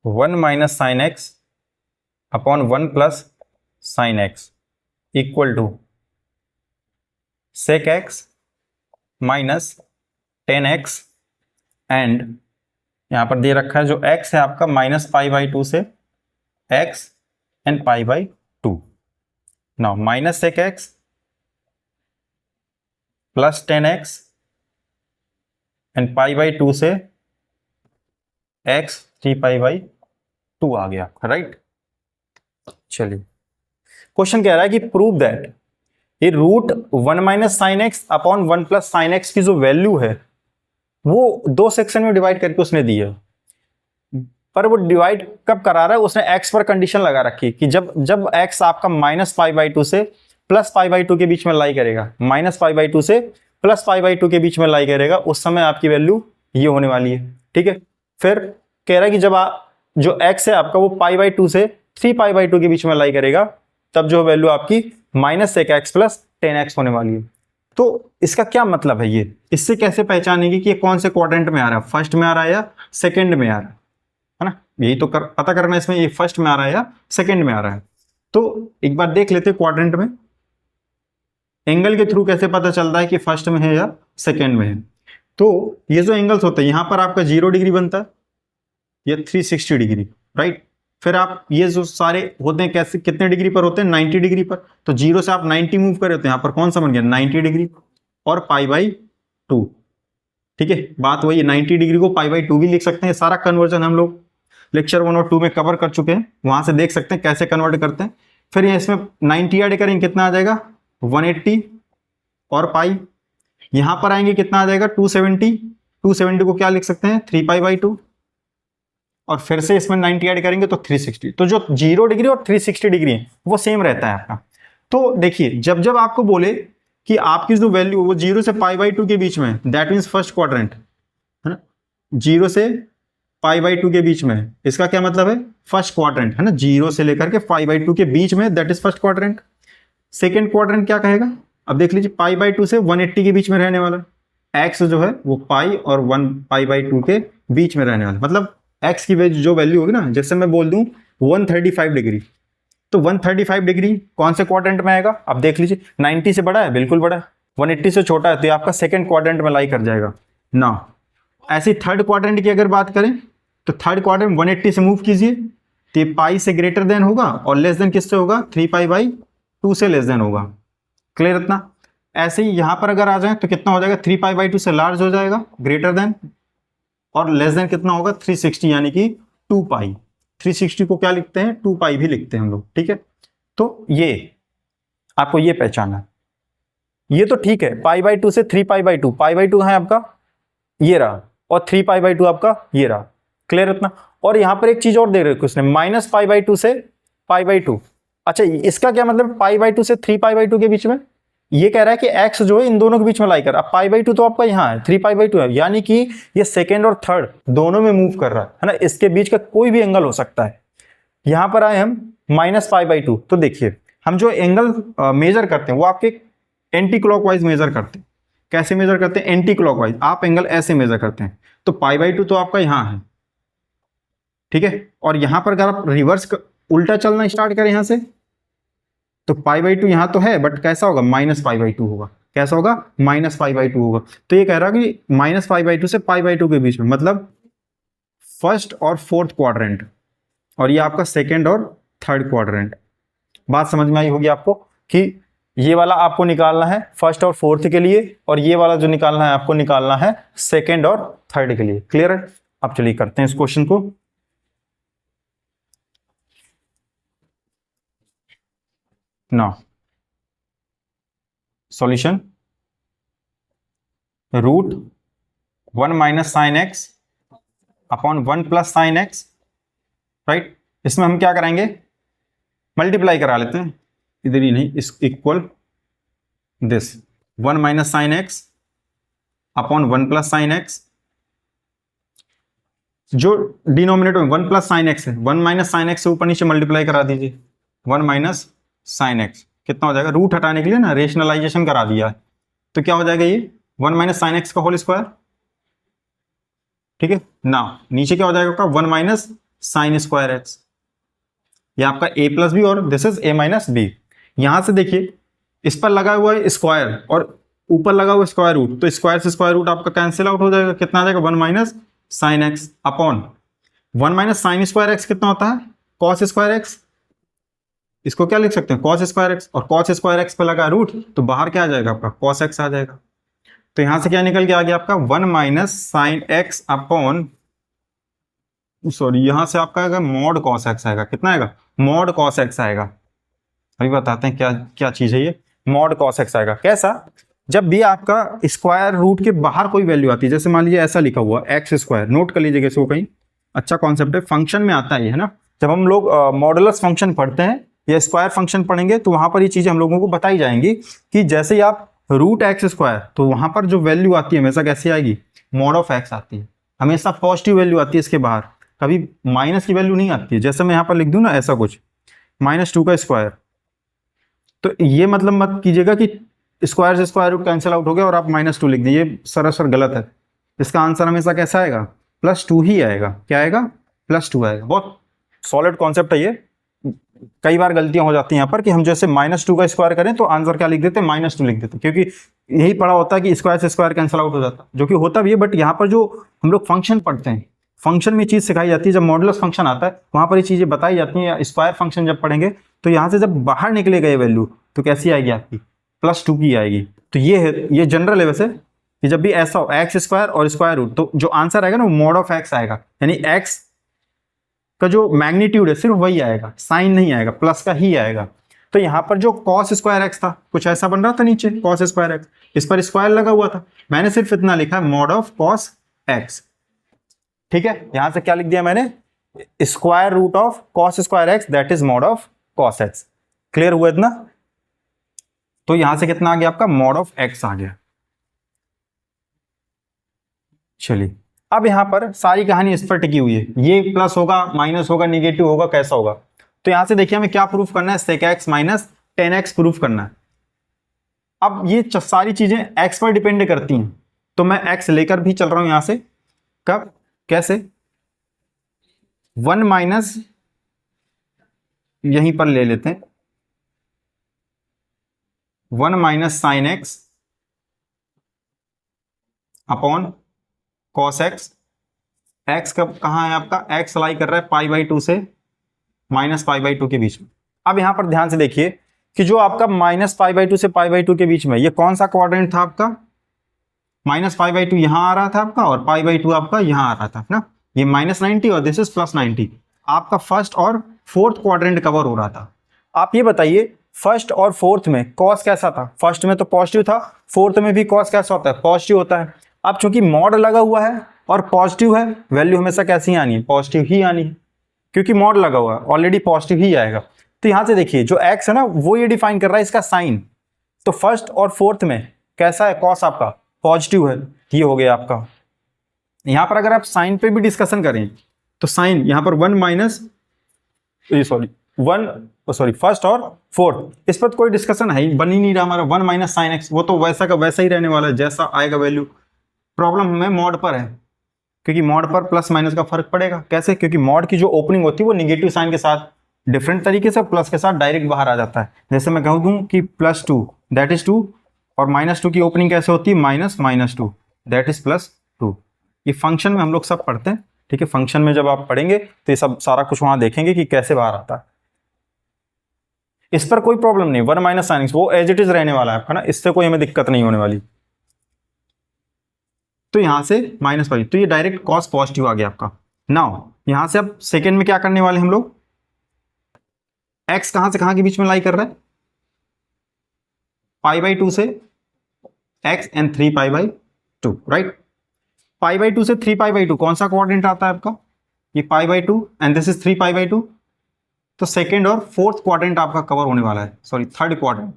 one minus sine x upon 1 plus sine x equal to sec X minus 10x and यहां पर दे रखा है जो x है आपका -π/2 से x and π/2। Now minus sec x plus 10x and π/2 से x 3π/2 आ गया, राइट। चलिए क्वेश्चन कह रहा है कि प्रूव दैट ये √1 minus sine x upon 1 plus sine x की जो वैल्यू है वो दो सेक्शन में डिवाइड करके उसने दी है, पर वो डिवाइड कब करा रहा है, उसने x पर कंडीशन लगा रखी कि जब x आपका -π/2 से +π/2 के बीच में लाई करेगा, -π/2 से +π/2 के बीच में लाई करेगा, उस समय आपकी वैल्यू ये होने वाली है। ठीक है, फिर कह रहा है कि जब जो x है आपका वो π/2 से 3π/2 के बीच में लाई करेगा, तब जो वैल्यू आपकी -sec x प्लस 10x होने वाली है। तो इसका क्या मतलब है, ये इससे कैसे पहचानेंगे कि ये कौन से क्वाड्रेंट में आ रहा है, फर्स्ट में आ रहा है या सेकंड में आ रहा है ना, यही तो पता करना है इसमें, ये फर्स्ट में आ रहा है या सेकंड में आ रहा है। तो एक बार देख लेते हैं क्वाड्रेंट में एंगल के थ्रू कैसे पता चलता है कि फर्स्ट में है या सेकंड में है। तो ये जो एंगल्स होते हैं, यहां पर आपका 0 डिग्री बनता है, ये 360 डिग्री, राइट। फिर आप ये जो सारे होते हैं कैसे, कितने डिग्री पर होते हैं, 90 डिग्री पर। तो 0 से आप 90 मूव करे तो यहाँ पर कौन सा बन गया, 90 डिग्री और π/2। ठीक है, बात वही है, 90 डिग्री को π/2 भी लिख सकते हैं। सारा कन्वर्जन हम लोग लेक्चर 1 और 2 में कवर कर चुके हैं, वहां से देख सकते हैं कैसे कन्वर्ट करते हैं। फिर ये इसमें 90 ऐड करेंगे कितना आ जाएगा, 180 और पाई। यहां पर आएंगे कितना आ जाएगा, 270 को क्या लिख सकते हैं, 3π/2, और फिर से इसमें 90 ऐड करेंगे तो 360। तो जो 0 डिग्री और 360 डिग्री है वो सेम रहता है आपका। तो देखिए जब आपको बोले कि आपकी जो वैल्यू वो 0 से π/2 के बीच में, दैट मीन्स फर्स्ट क्वाड्रेंट, है ना, 0 से π/2 के बीच में है, इसका क्या मतलब है, फर्स्ट क्वाड्रेंट है ना, 0 से लेकर के π/2 के बीच में, that is first quadrant. Second quadrant क्या कहेगा, अब देख लीजिए π/2 से 180 के बीच में रहने वाला, x जो है वो पाई और 1 π/2 के बीच में रहने वाला, मतलब x की जो वैल्यू होगी ना, जैसे मैं बोल दूं 135 डिग्री, तो 135 डिग्री कौन से क्वाड्रेंट में आएगा, अब देख लीजिए 90 से बड़ा है, बिल्कुल बड़ा है, 180 से छोटा है, तो ये आपका सेकंड क्वाड्रेंट में लाई कर जाएगा ना। ऐसे थर्ड क्वाड्रेंट की अगर बात करें तो थर्ड क्वाड्रेंट 180 से मूव कीजिए, तो ये पाई से ग्रेटर देन होगा और लेस देन किससे होगा, 3π/2 से लेस देन होगा। क्लियर इतना। ऐसे ही यहां पर अगर आ जाए तो कितना हो जाएगा, 3π/2 से लार्ज हो जाएगा, ग्रेटर देन, और लेस देन कितना होगा, 360, यानी कि 2π। 360 को क्या लिखते हैं, 2π भी लिखते हैं हम लोग, ठीक है। तो ये आपको ये पहचाना, ये तो ठीक है, π/2 से 3π/2, π/2 है आपका ये रहा, और 3π/2 आपका ये रहा। क्लियर इतना। और यहां पर एक चीज और दे रहे उसने, -π/2 से π/2। अच्छा, इसका क्या मतलब, π/2 से 3π/2 के बीच में, ये कह रहा है कि x जो है इन दोनों के बीच में लाई कर। अब π/2 तो आपका यहाँ है, 3π/2 है, यानी कि ये सेकेंड और थर्ड दोनों में मूव कर रहा है ना, इसके बीच का कोई भी एंगल हो सकता है। यहां पर आए हम -π/2, तो देखिए हम जो एंगल मेजर करते हैं वो आपके एंटी क्लॉकवाइज मेजर करते हैं। कैसे मेजर करते हैं, एंटी क्लॉकवाइज, आप एंगल ऐसे मेजर करते हैं, तो π/2 तो आपका यहां है, ठीक है। और यहां पर अगर आप रिवर्स उल्टा चलना स्टार्ट करें यहां से, तो π/2 यहां तो है, बट कैसा होगा, -π/2 होगा। कैसा होगा, -π/2 होगा। तो ये कह रहा है कि -π/2 से π/2 के बीच में, मतलब फर्स्ट और फोर्थ क्वाड्रेंट, और ये आपका सेकेंड और थर्ड क्वाड्रेंट। बात समझ में आई होगी आपको कि ये वाला आपको निकालना है फर्स्ट और फोर्थ के लिए, और ये वाला जो निकालना है आपको निकालना है सेकेंड और थर्ड के लिए। क्लियर है। अब चलिए करते हैं इस क्वेश्चन को। Now solution, √1 - sin x upon 1 + sin x, right. इसमें हम क्या कराएंगे, मल्टीप्लाई करा लेते हैं, इधर ही नहीं, इस equal this 1 - sin x upon 1 + sin x, जो डिनोमिनेटर में 1 + sin x है, 1 - sin x से ऊपर नीचे मल्टीप्लाई करा दीजिए, 1 - sin x कितना हो जाएगा, रूट हटाने के लिए ना रेशनलाइजेशन करा दिया है, तो क्या हो जाएगा ये 1 - sin x का होल स्क्वायर, ठीक है ना। नीचे क्या हो जाएगा आपका 1 - sin स्क्वायर x, ये आपका a + b और दिस इज a - b। यहां से देखिए इस पर लगा हुआ है स्क्वायर और ऊपर लगा हुआ स्क्वायर रूट, तो स्क्वायर से स्क्वायर रूट आपका कैंसिल आउट हो जाएगा, कितना आ जाएगा 1 - sin x upon 1 - sin square x कितना होता है, cos स्क्वायर x, इसको क्या लिख सकते हैं, cos स्क्वायर x, और cos स्क्वायर x पे लगा रूट, तो बाहर क्या आ जाएगा आपका cos x आ जाएगा। तो यहां से क्या निकल के आ गया आपका 1 - sin x अपॉन, सॉरी यहां से आपका आएगा mod cos x आएगा, कितना आएगा, mod cos x आएगा। अभी बताते हैं क्या क्या चीज है ये, mod cos x आएगा। कैसा, जब भी आपका स्क्वायर रूट के बाहर कोई वैल्यू आती है, जैसे मान लीजिए ऐसा लिखा हुआ x², नोट कर लीजिएगा इसको कहीं, अच्छा कॉन्सेप्ट है, फंक्शन में आता है ना। जब हम लोग मॉडुलस फंक्शन पढ़ते हैं या स्क्वायर फंक्शन पढ़ेंगे तो वहां पर ये चीजें हम लोगों को बताई जाएंगी कि जैसे ही आप √x², तो वहां पर जो वैल्यू आती है हमेशा कैसे आएगी, mod ऑफ x आती है, हमेशा पॉजिटिव वैल्यू आती है इसके बाहर, कभी माइनस की वैल्यू नहीं आती है। जैसे मैं यहाँ पर लिख दूं ना ऐसा कुछ -2 का स्क्वायर, तो ये मतलब मत कीजिएगा कि स्क्वायर से स्क्वायर रूट कैंसिल आउट हो गया और आप -2 लिख दिए, ये सरासर गलत है। इसका आंसर हमेशा कैसा आएगा, +2 ही आएगा। क्या आएगा, +2 आएगा। बहुत सॉलिड कॉन्सेप्ट है ये। कई बार गलतियां हो जाती हैं यहाँ पर कि हम जैसे -2 का स्क्वायर करें तो आंसर क्या लिख देते हैं, -2 लिख देते हैं, क्योंकि यही पढ़ा होता है कि स्क्वायर से स्क्वायर कैंसिल आउट हो जाता है, जो कि होता भी है। बट यहाँ पर जो हम लोग फंक्शन पढ़ते हैं, फंक्शन में चीज सिखाई जाती है, जब मॉडुलस फंक्शन आता है वहां पर ये चीजें बताई जाती हैं, या स्क्वायर फंक्शन जब पढ़ेंगे तो यहाँ से जब बाहर निकले गए वैल्यू तो कैसी आएगी आपकी, +2 की आएगी। तो ये है, ये जनरल है वैसे कि जब भी ऐसा हो x² और स्क्वायर रूट, तो जो आंसर आएगा ना वो mod ऑफ x आएगा, यानी x का जो मैग्नीट्यूड है सिर्फ वही आएगा, साइन नहीं आएगा, प्लस का ही आएगा। तो यहां पर जो cos स्क्वायर x था, कुछ ऐसा बन रहा था नीचे cos स्क्वायर x, इस पर स्क्वायर लगा हुआ था, मैंने सिर्फ इतना लिखा mod ऑफ cos x, ठीक है। यहां से क्या लिख दिया मैंने, square root of cos square x, that is mod of cos x। Clear हुआ इतना। तो यहां से कितना आ गया आपका, mod ऑफ x आ गया। चलिए अब यहाँ पर सारी कहानी इस पर टिकी हुई है, ये प्लस होगा, माइनस होगा, निगेटिव होगा, कैसा होगा। तो यहां से देखिए हमें क्या प्रूफ करना है, sec x minus 10x proof करना है। अब ये सारी चीजें x पर डिपेंड करती हैं, तो मैं x लेकर भी चल रहा हूं यहां से। कब, कैसे, 1 माइनस, यहीं पर ले लेते हैं, 1 minus sine x upon cos x. X कब कहाँ है आपका, एक्स लाई कर रहा है पाई बाई 2 से माइनस पाई बाई 2 के बीच में। अब यहां पर ध्यान से देखिए कि जो आपका माइनस पाई बाई 2 से पाई बाई 2 के बीच में, ये कौन सा क्वाड्रेंट था आपका, माइनस पाई बाई 2 यहां आ रहा था आपका, और पाई बाई 2 आपका यहां आ रहा था ना, ये -90 और दिस इज +90। आपका फर्स्ट और फोर्थ क्वाड्रेंट कवर हो रहा था। आप ये बताइए फर्स्ट और फोर्थ में कॉस कैसा था, फर्स्ट में तो पॉजिटिव था, फोर्थ में भी कॉस कैसा होता है, पॉजिटिव होता है। अब चूंकि मॉड लगा हुआ है और पॉजिटिव है, वैल्यू हमेशा कैसी आनी है, पॉजिटिव ही आनी है, क्योंकि मॉड लगा हुआ है ऑलरेडी पॉजिटिव ही आएगा। तो यहां से देखिए जो एक्स है ना, वो ये डिफाइन कर रहा है इसका साइन। तो फर्स्ट और फोर्थ में कैसा है, कॉस आपका पॉजिटिव है, ये हो गया आपका। यहां पर अगर आप साइन पे भी डिस्कशन करें तो साइन यहां पर 1 माइनस, सॉरी फर्स्ट और फोर्थ, इस पर तो कोई डिस्कशन है ही, बन ही नहीं रहा हमारा 1 माइनस साइन एक्स, वो तो वैसा का वैसा ही रहने वाला है जैसा आएगा वैल्यू। प्रॉब्लम हमें मॉड पर है, क्योंकि मॉड पर प्लस माइनस का फर्क पड़ेगा। कैसे, क्योंकि मॉड की जो ओपनिंग होती है वो निगेटिव साइन के साथ डिफरेंट तरीके से प्लस के साथ डायरेक्ट बाहर आ जाता है। जैसे मैं कहूँ दूं कि +2 दैट इज 2, और -2 की ओपनिंग कैसे होती है, -2 दैट इज +2। ये फंक्शन में हम लोग सब पढ़ते हैं, ठीक है। फंक्शन में जब आप पढ़ेंगे तो ये सब सारा कुछ वहां देखेंगे कि कैसे बाहर आता है। इस पर कोई प्रॉब्लम नहीं, 1 माइनस साइन एक्स वो एज इट इज रहने वाला है आपका ना, इससे कोई हमें दिक्कत नहीं होने वाली। तो यहां से माइनस पाई, तो ये डायरेक्ट कॉस पॉजिटिव आ गया आपका। नाउ यहां से अब सेकेंड में क्या करने वाले हम लोग, एक्स कहां से कहां के बीच में लाई कर रहा है, पाई बाई 2 से X and 3 pi by 2, right. Pi by 2 से 3 पाई बाई 2 कौन सा क्वाड्रेंट आता है आपका, ये pi by 2 and this is 3 pi by 2। तो सेकेंड और फोर्थ क्वाड्रेंट आपका कवर होने वाला है, सॉरी थर्ड क्वाड्रेंट,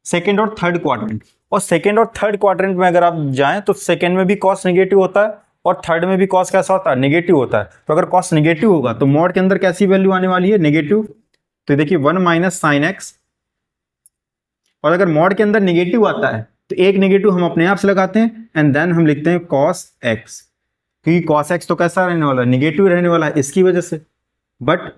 सेकेंड और थर्ड क्वाड्रेंट। और सेकेंड और थर्ड क्वाड्रेंट में अगर आप जाएं तो सेकेंड में भी कॉस नेगेटिव होता है और थर्ड में भी कॉस कैसा होता है, नेगेटिव होता है। तो अगर कॉस नेगेटिव होगा तो मॉड के अंदर कैसी वैल्यू आने वाली है, नेगेटिव। तो देखिए 1 माइनस साइन एक्स, और अगर मॉड के अंदर नेगेटिव आता है तो एक नेगेटिव हम अपने आप से लगाते हैं एंड देन हम लिखते हैं कॉस एक्स, क्योंकि कॉस एक्स तो कैसा रहने वाला है, नेगेटिव रहने वाला है इसकी वजह से। बट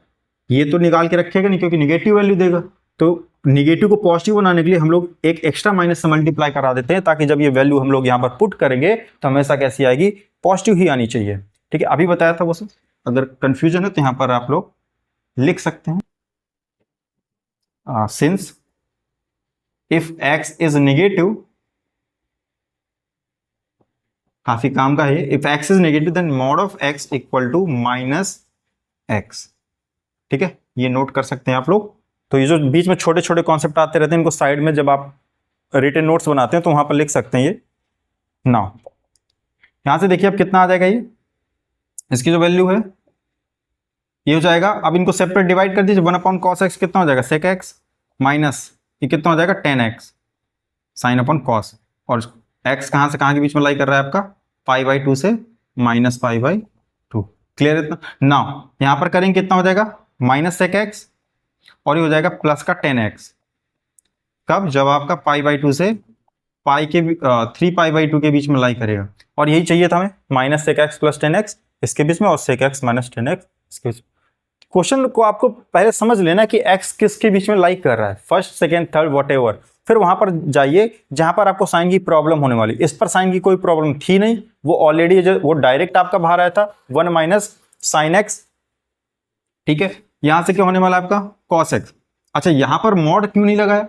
ये तो निकाल के रखेगा नहीं क्योंकि नेगेटिव वैल्यू देगा, तो नेगेटिव को पॉजिटिव बनाने के लिए हम लोग एक एक्स्ट्रा माइनस से मल्टीप्लाई करा देते हैं, ताकि जब ये वैल्यू हम लोग यहाँ पर पुट करेंगे तो हमेशा कैसी आएगी, पॉजिटिव ही आनी चाहिए, ठीक है। अभी बताया था वो सब, अगर कंफ्यूजन है तो यहाँ पर आप लोग लिख सकते हैं, since if X is negative, काफी काम का है, if X is negative then mod of X equal to minus X, ठीक है। ये नोट कर सकते हैं आप लोग। तो ये जो बीच में छोटे छोटे कॉन्सेप्ट आते रहते हैं, इनको साइड में जब आप रिटन नोट्स बनाते हैं तो वहां पर लिख सकते हैं ये। नाउ यहां से देखिए अब कितना आ जाएगा, ये इसकी जो वैल्यू है ये हो जाएगा, अब इनको सेपरेट डिवाइड कर दीजिए, 1 अपॉन कॉस एक्स कितना हो जाएगा, सेक एक्स, माइनस ये कितना हो जाएगा 10x साइन अपॉन कॉस, और x कहां से कहां के बीच में लाई कर रहा है आपका, पाई बाई 2 से माइनस पाई बाई 2। क्लियर इतना। नाउ यहां पर करेंगे कितना हो जाएगा, माइनस सेक एक्स, और ये हो जाएगा प्लस का 10x, कब, जब आपका पाई बाई 2 से पाई के 3 पाई बाई 2 के बीच में लाई करेगा। और यही चाहिए था हमें, minus sec x plus 10x इसके बीच में और सेक एक्स माइनस 10x इसके बीच में। क्वेश्चन को आपको पहले समझ लेना कि x किसके बीच में लाई कर रहा है, first second third what ever, फिर वहां पर जाइए जहां पर आपको साइन की प्रॉब्लम होने वाली। इस पर साइन की कोई प्रॉब्लम थी नहीं, वो ऑलरेडी वो डायरेक्ट आपका बाहर आया था 1 माइनस साइन एक्स, ठीक है। यहां से क्या होने वाला आपका कॉस एक्स। अच्छा यहां पर मॉड क्यों नहीं लगाया,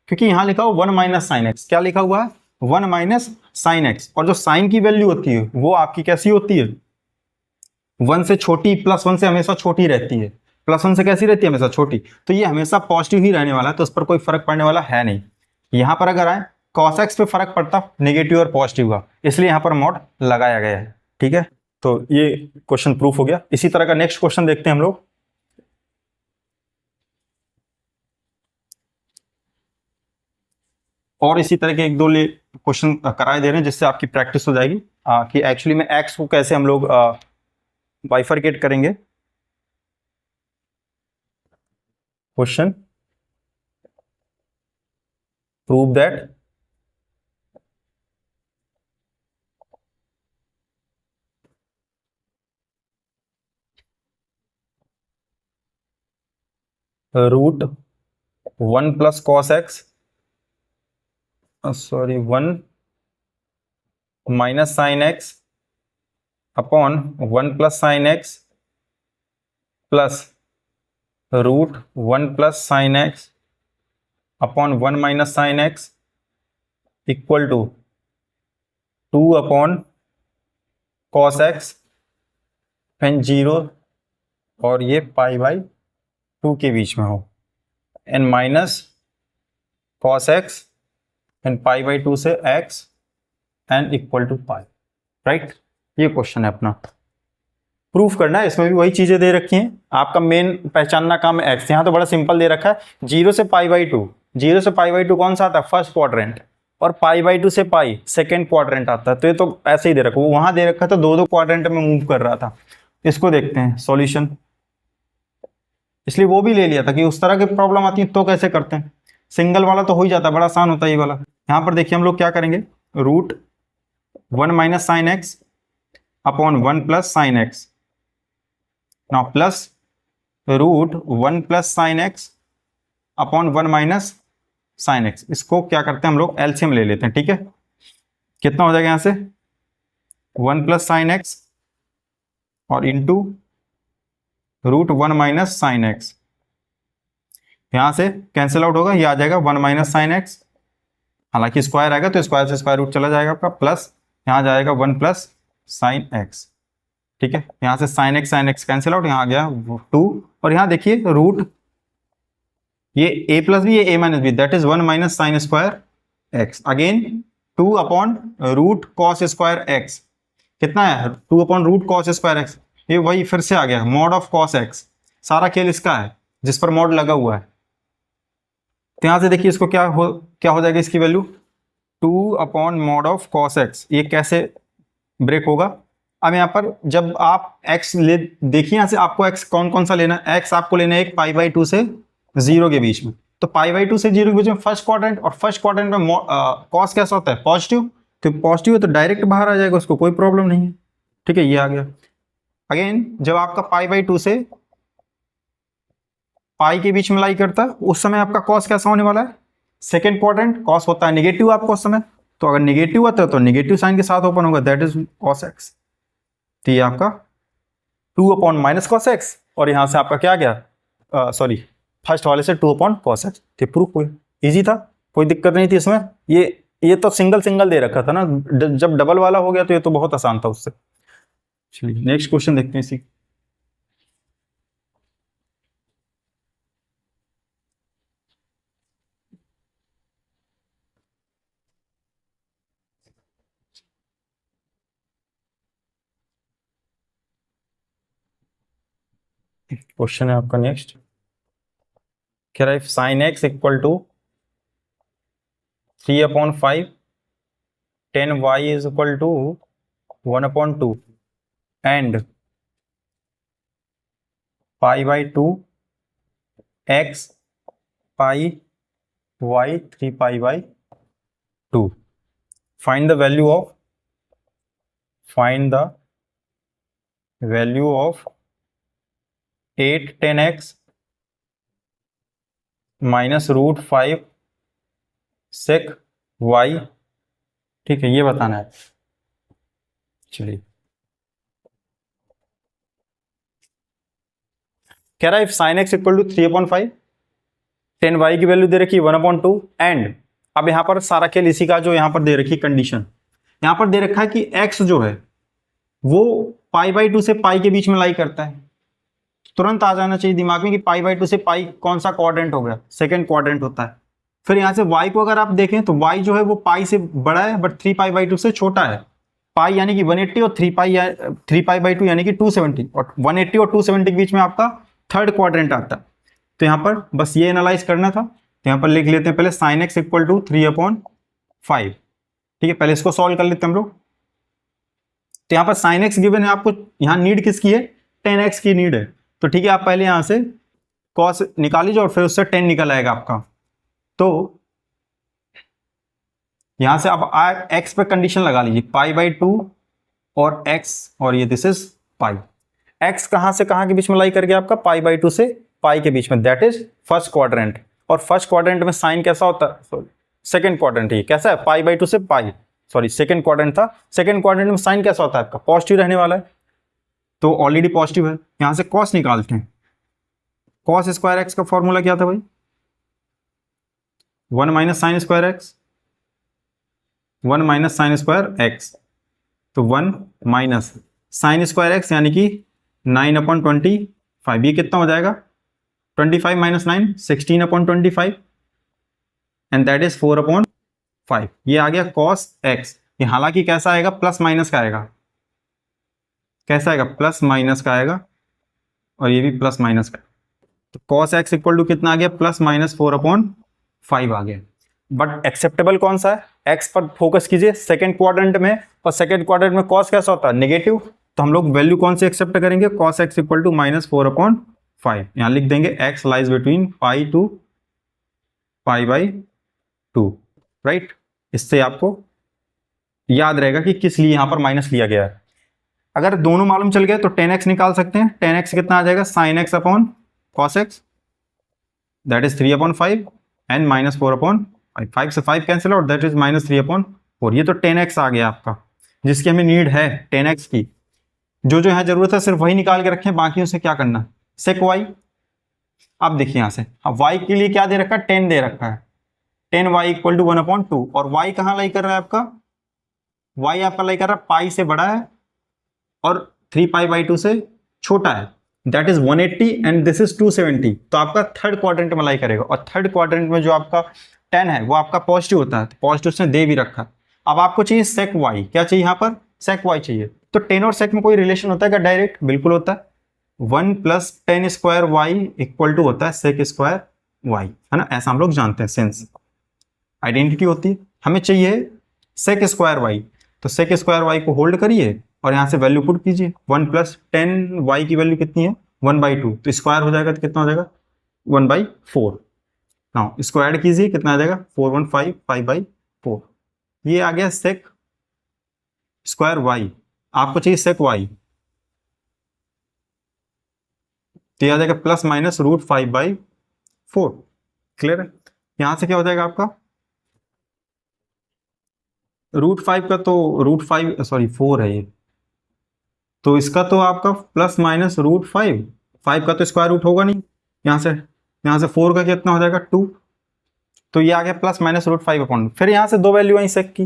क्योंकि यहां लिखा हुआ 1 माइनस साइन एक्स, क्या लिखा हुआ है 1 माइनस साइन एक्स, और जो साइन की वैल्यू होती है वो आपकी कैसी होती है, 1 से छोटी, +1 से हमेशा छोटी रहती है, +1 से कैसी रहती है हमेशा छोटी, तो ये हमेशा पॉजिटिव ही रहने वाला है, तो उस पर कोई फर्क पड़ने वाला है नहीं। यहां पर अगर आए कॉस एक्स पे फर्क पड़ता नेगेटिव और पॉजिटिव का, इसलिए यहां पर मॉड लगाया गया है, ठीक है। तो ये क्वेश्चन प्रूफ हो गया। इसी तरह का नेक्स्ट क्वेश्चन देखते हैं हम लोग। और इसी तरह के एक दो क्वेश्चन कराए दे रहे हैं जिससे आपकी प्रैक्टिस हो जाएगी कि एक्चुअली में एक्स को कैसे हम लोग बाइफरकेट करेंगे। Question, prove that root 1 plus cos X sorry 1 minus sine x upon 1 plus sine X plus root 1 plus sine x upon 1 minus sine x equal to 2 upon cos x and 0 और ये pi by 2 के बीच में हो and minus cos x and pi by 2 से X and equal to pi, right. ये question है अपना, प्रूफ करना है। इसमें भी वही चीजें दे रखी हैं, आपका मेन पहचानना काम है एक्स। यहाँ तो बड़ा सिंपल दे रखा है 0 से पाई बाई 2, 0 से पाई बाई 2 कौन सा आता है, फर्स्ट क्वाड्रेंट, और पाई बाई 2 से पाई सेकेंड क्वाड्रेंट आता है। तो ये तो ऐसे ही दे रखा, वो वहां दे रखा था दो दो क्वाड्रेंट में मूव कर रहा था। इसको देखते हैं सॉल्यूशन, इसलिए वो भी ले लिया था कि उस तरह की प्रॉब्लम आती है तो कैसे करते हैं। सिंगल वाला तो हो ही जाता है, बड़ा आसान होता है ये वाला। यहाँ पर देखिए हम लोग क्या करेंगे, root 1 minus sine x upon 1 plus sine X, now plus root 1 plus sine x upon 1 minus sine X. इसको क्या करते हैं हम लोग, एलसीएम ले लेते हैं, ठीक है। कितना हो जाएगा यहाँ से 1 प्लस साइन एक्स और into root 1 minus sine X, यहां से कैंसिल आउट होगा, ये आ जाएगा 1 माइनस साइन एक्स, हालांकि स्क्वायर आएगा तो स्क्वायर से स्क्वायर रूट चला जाएगा आपका, प्लस यहां जाएगा 1 प्लस साइन एक्स, ठीक है। यहां से साइन एक्स कैंसिल आउट, यहां आ गया 2, और यहां देखिए रूट ये a प्लस बी, ये a minus B, that is 1 minus sine square X, again 2 upon root cos square X, कितना है 2 upon root cos square X, ये वही फिर से आ गया मॉड ऑफ कॉस एक्स, सारा खेल इसका है जिस पर मॉड लगा हुआ है। तो यहां से देखिए इसको क्या हो जाएगा, इसकी value 2 upon mod of cos x, ये कैसे ब्रेक होगा। अब यहाँ पर जब आप x ले, देखिए यहाँ से आपको x कौन कौन सा लेना है, x आपको लेना है एक पाई बाई 2 से 0 के बीच में, तो पाई बाई 2 से 0 के बीच में फर्स्ट क्वाड्रेंट, और फर्स्ट क्वाड्रेंट में कॉस कैसा होता है, पॉजिटिव, तो पॉजिटिव है तो डायरेक्ट बाहर आ जाएगा, उसको कोई प्रॉब्लम नहीं है, ठीक है। ये आ गया। अगेन जब आपका पाई बाई 2 से पाई के बीच में लाई करता है, उस समय आपका कॉस कैसा होने वाला है, सेकेंड क्वाड्रेंट, कॉस होता है नेगेटिव आपको उस समय, तो अगर नेगेटिव आता है तो नेगेटिव साइन के साथ ओपन होगा, दैट इज कॉस एक्स। तो ये आपका 2 अपॉन माइनस कॉस एक्स, और यहां से आपका क्या आ गया, सॉरी फर्स्ट वाले से 2 अपॉन कॉस एक्स, तो प्रूफ हुआ, इजी था, कोई दिक्कत नहीं थी इसमें। ये तो सिंगल सिंगल दे रखा था ना, जब डबल वाला हो गया तो ये तो बहुत आसान था उससे। चलिए नेक्स्ट क्वेश्चन देखते हैं इसी। क्वेश्चन है आपका नेक्स्ट, कह रहा है sine x equal to 3 upon 5 10 Y is equal to 1 upon 2 and pi by 2 X pi Y 3 pi by 2, find the value of 8 10x minus root 5 sec y, ठीक है, ये बताना है। चलिए कह रहा है sine x equal to 3 upon 5 10 y की वैल्यू दे रखी 1 अपॉन 2 एंड, अब यहां पर सारा खेल इसी का, जो यहां पर दे रखी कंडीशन, यहां पर दे रखा है कि x जो है वो पाई बाई 2 से पाई के बीच में लाई करता है। तुरंत आ जाना चाहिए दिमाग में कि पाई बाई 2 से पाई कौन सा क्वाड्रेंट हो गया, सेकंड क्वाड्रेंट होता है। फिर यहां से y को अगर आप देखें तो y जो है वो पाई से बड़ा है बट 3 पाई बाई 2 से छोटा है। पाई यानी कि 180 और 3 पाई बाई 2 यानी कि 270, और 180 और 270 के बीच में आपका थर्ड क्वाड्रेंट आता है। तो यहाँ पर बस ये एनालाइज करना था, तो यहाँ पर लिख लेते हैं पहले sine x equal to 3 upon 5। ठीक है, पहले इसको सॉल्व कर लेते हैं हम लोग। तो यहाँ पर साइन एक्स गिवन है आपको, यहाँ नीड किसकी है, 10x की नीड है। तो ठीक है, आप पहले यहाँ से कॉस निकाल लीजिए और फिर उससे 10 निकल आएगा आपका। तो यहां से आप एक्स पे कंडीशन लगा लीजिए, π/2 और x, और ये दिस इज पाई। x कहां से कहां के बीच में लाई करके आपका, π/2 से पाई के बीच में, दैट इज फर्स्ट क्वाड्रेंट। और फर्स्ट क्वाड्रेंट में साइन कैसा होता है, सॉरी सेकंड क्वाड्रेंट, ही कैसा है, π/2 से पाई, सॉरी सेकंड क्वाड्रेंट था। सेकंड क्वाड्रेंट में साइन कैसा होता है आपका, पॉजिटिव रहने वाला है, तो ऑलरेडी पॉजिटिव है। यहां से कॉस निकालते हैं, कॉस स्क्वायर एक्स का फॉर्मूला क्या था भाई, 1 minus sine square x, 1 minus sine square x. तो 1 माइनस साइन स्क्वायर एक्स यानी कि 9/25, ये कितना हो जाएगा, 25 माइनस 9 16/25, एंड दैट इज 4/5। ये आ गया कॉस एक्स। ये हालांकि कैसा आएगा, प्लस माइनस का आएगा, कैसा आएगा, प्लस माइनस का आएगा, और ये भी प्लस माइनस का। तो कॉस एक्स इक्वल टू कितना आ गया, प्लस माइनस 4/5 आ गया। बट एक्सेप्टेबल कौन सा है, एक्स पर फोकस कीजिए, सेकंड क्वाड्रेंट में, और सेकंड क्वाड्रेंट में कॉस कैसा होता है, नेगेटिव। तो हम लोग वैल्यू कौन सी एक्सेप्ट करेंगे, कॉस एक्स इक्वल टू -4/5। यहां लिख देंगे x lies between pi to π/2, right. इससे आपको याद रहेगा कि किस लिए यहां पर माइनस लिया गया है। अगर दोनों मालूम चल गए तो 10x निकाल सकते हैं। 10x कितना आ जाएगा, sine x upon cos x, that is 3/5, and -4/5। 5 से 5 कैंसिल आउट, दैट इज -3/4। ये तो 10x आ गया आपका, जिसकी हमें नीड है 10x की। जो जो यहाँ जरूरत है सिर्फ वही निकाल के रखें, बाकी उसे क्या करना, सेक वाई। अब देखिए यहाँ से, अब y के लिए क्या दे रखा है, 10 दे रखा है, 10y इक्वल टू 1/2। और y कहाँ लाई कर रहा है आपका, y आपका लाई कर रहा है पाई से बड़ा है और 3π/2 से छोटा है, that is 180, and this is 270। तो आपका थर्ड क्वाड्रेंट में लाई करेगा, और थर्ड क्वाड्रेंट में जो आपका 10 है वो आपका पॉजिटिव होता है, पॉजिटिव उसने दे भी रखा। अब आपको चाहिए सेक वाई, क्या चाहिए यहाँ पर, सेक वाई चाहिए। तो 10 और सेक में कोई रिलेशन होता है क्या, डायरेक्ट, बिल्कुल होता है। 1 + 10 स्क्वायर वाई इक्वल टू होता है सेक स्क्वायर वाई, है ना, ऐसा हम लोग जानते हैं, सेंस आइडेंटिटी होती है। हमें चाहिए सेक स्क्वायर वाई, तो सेक स्क्वायर वाई को होल्ड करिए और यहां से वैल्यू पुट कीजिए। 1 + 10 वाई की वैल्यू कितनी है, 1/2, तो स्क्वायर हो जाएगा तो कितना हो जाएगा, 1/4। नाउ स्क्वायर कीजिए, कितना आ जाएगा, 415 5/4। ये आ गया सेक स्क्वायर वाई। आपको चाहिए सेक वाई, तो आ जाएगा ±√5/4। क्लियर है। यहां से क्या हो जाएगा आपका, √5 का तो √5 सॉरी 4 है ये, तो इसका तो आपका ±√5, 5 का तो स्क्वायर रूट होगा नहीं। यहाँ से 4 का कितना हो जाएगा, 2। तो ये आ गया ±√5/, फिर यहाँ से दो वैल्यू आई सेक की।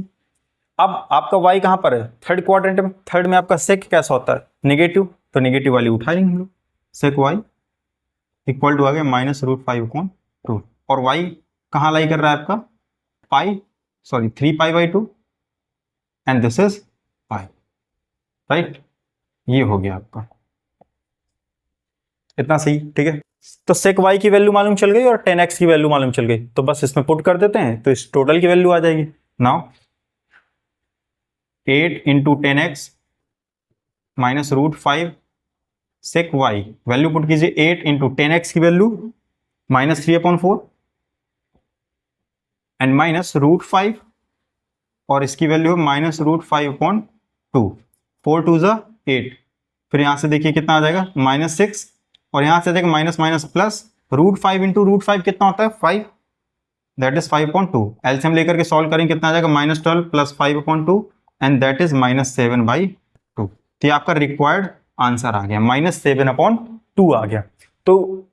अब आपका y कहाँ पर है, थर्ड क्वाड्रेंट में, थर्ड में आपका सेक कैसा होता है, नेगेटिव, तो नेगेटिव वाली उठा लेंगे हम लोग। सेक y इक्वल टू आ गया -√5/2। और y कहाँ लाई कर रहा है आपका, pi, sorry 3π/2, and this is pi, right. ये हो गया आपका, इतना सही, ठीक है। तो सेक वाई की वैल्यू मालूम चल गई और 10x की वैल्यू मालूम चल गई, तो बस इसमें पुट कर देते हैं, तो इस टोटल की वैल्यू आ जाएगी। Now 8 × 10x -√5 sec Y, value put कीजिए, 8 × 10x की वैल्यू -3/4, एंड -√5, और इसकी वैल्यू है -√5/2। 4 2 ज़ा 8, फिर यहां से देखिए कितना आ जाएगा, -6, और यहां से देखिए माइनस माइनस प्लस, √5 × √5 कितना होता है, 5, दैट इज 5/2। एलसीएम लेकर के सॉल्व करेंगे, कितना आ जाएगा, -12 + 5/2, एंड दैट इज -7/2। तो ये आपका रिक्वायर्ड आंसर आ गया, -7/2 आ गया। तो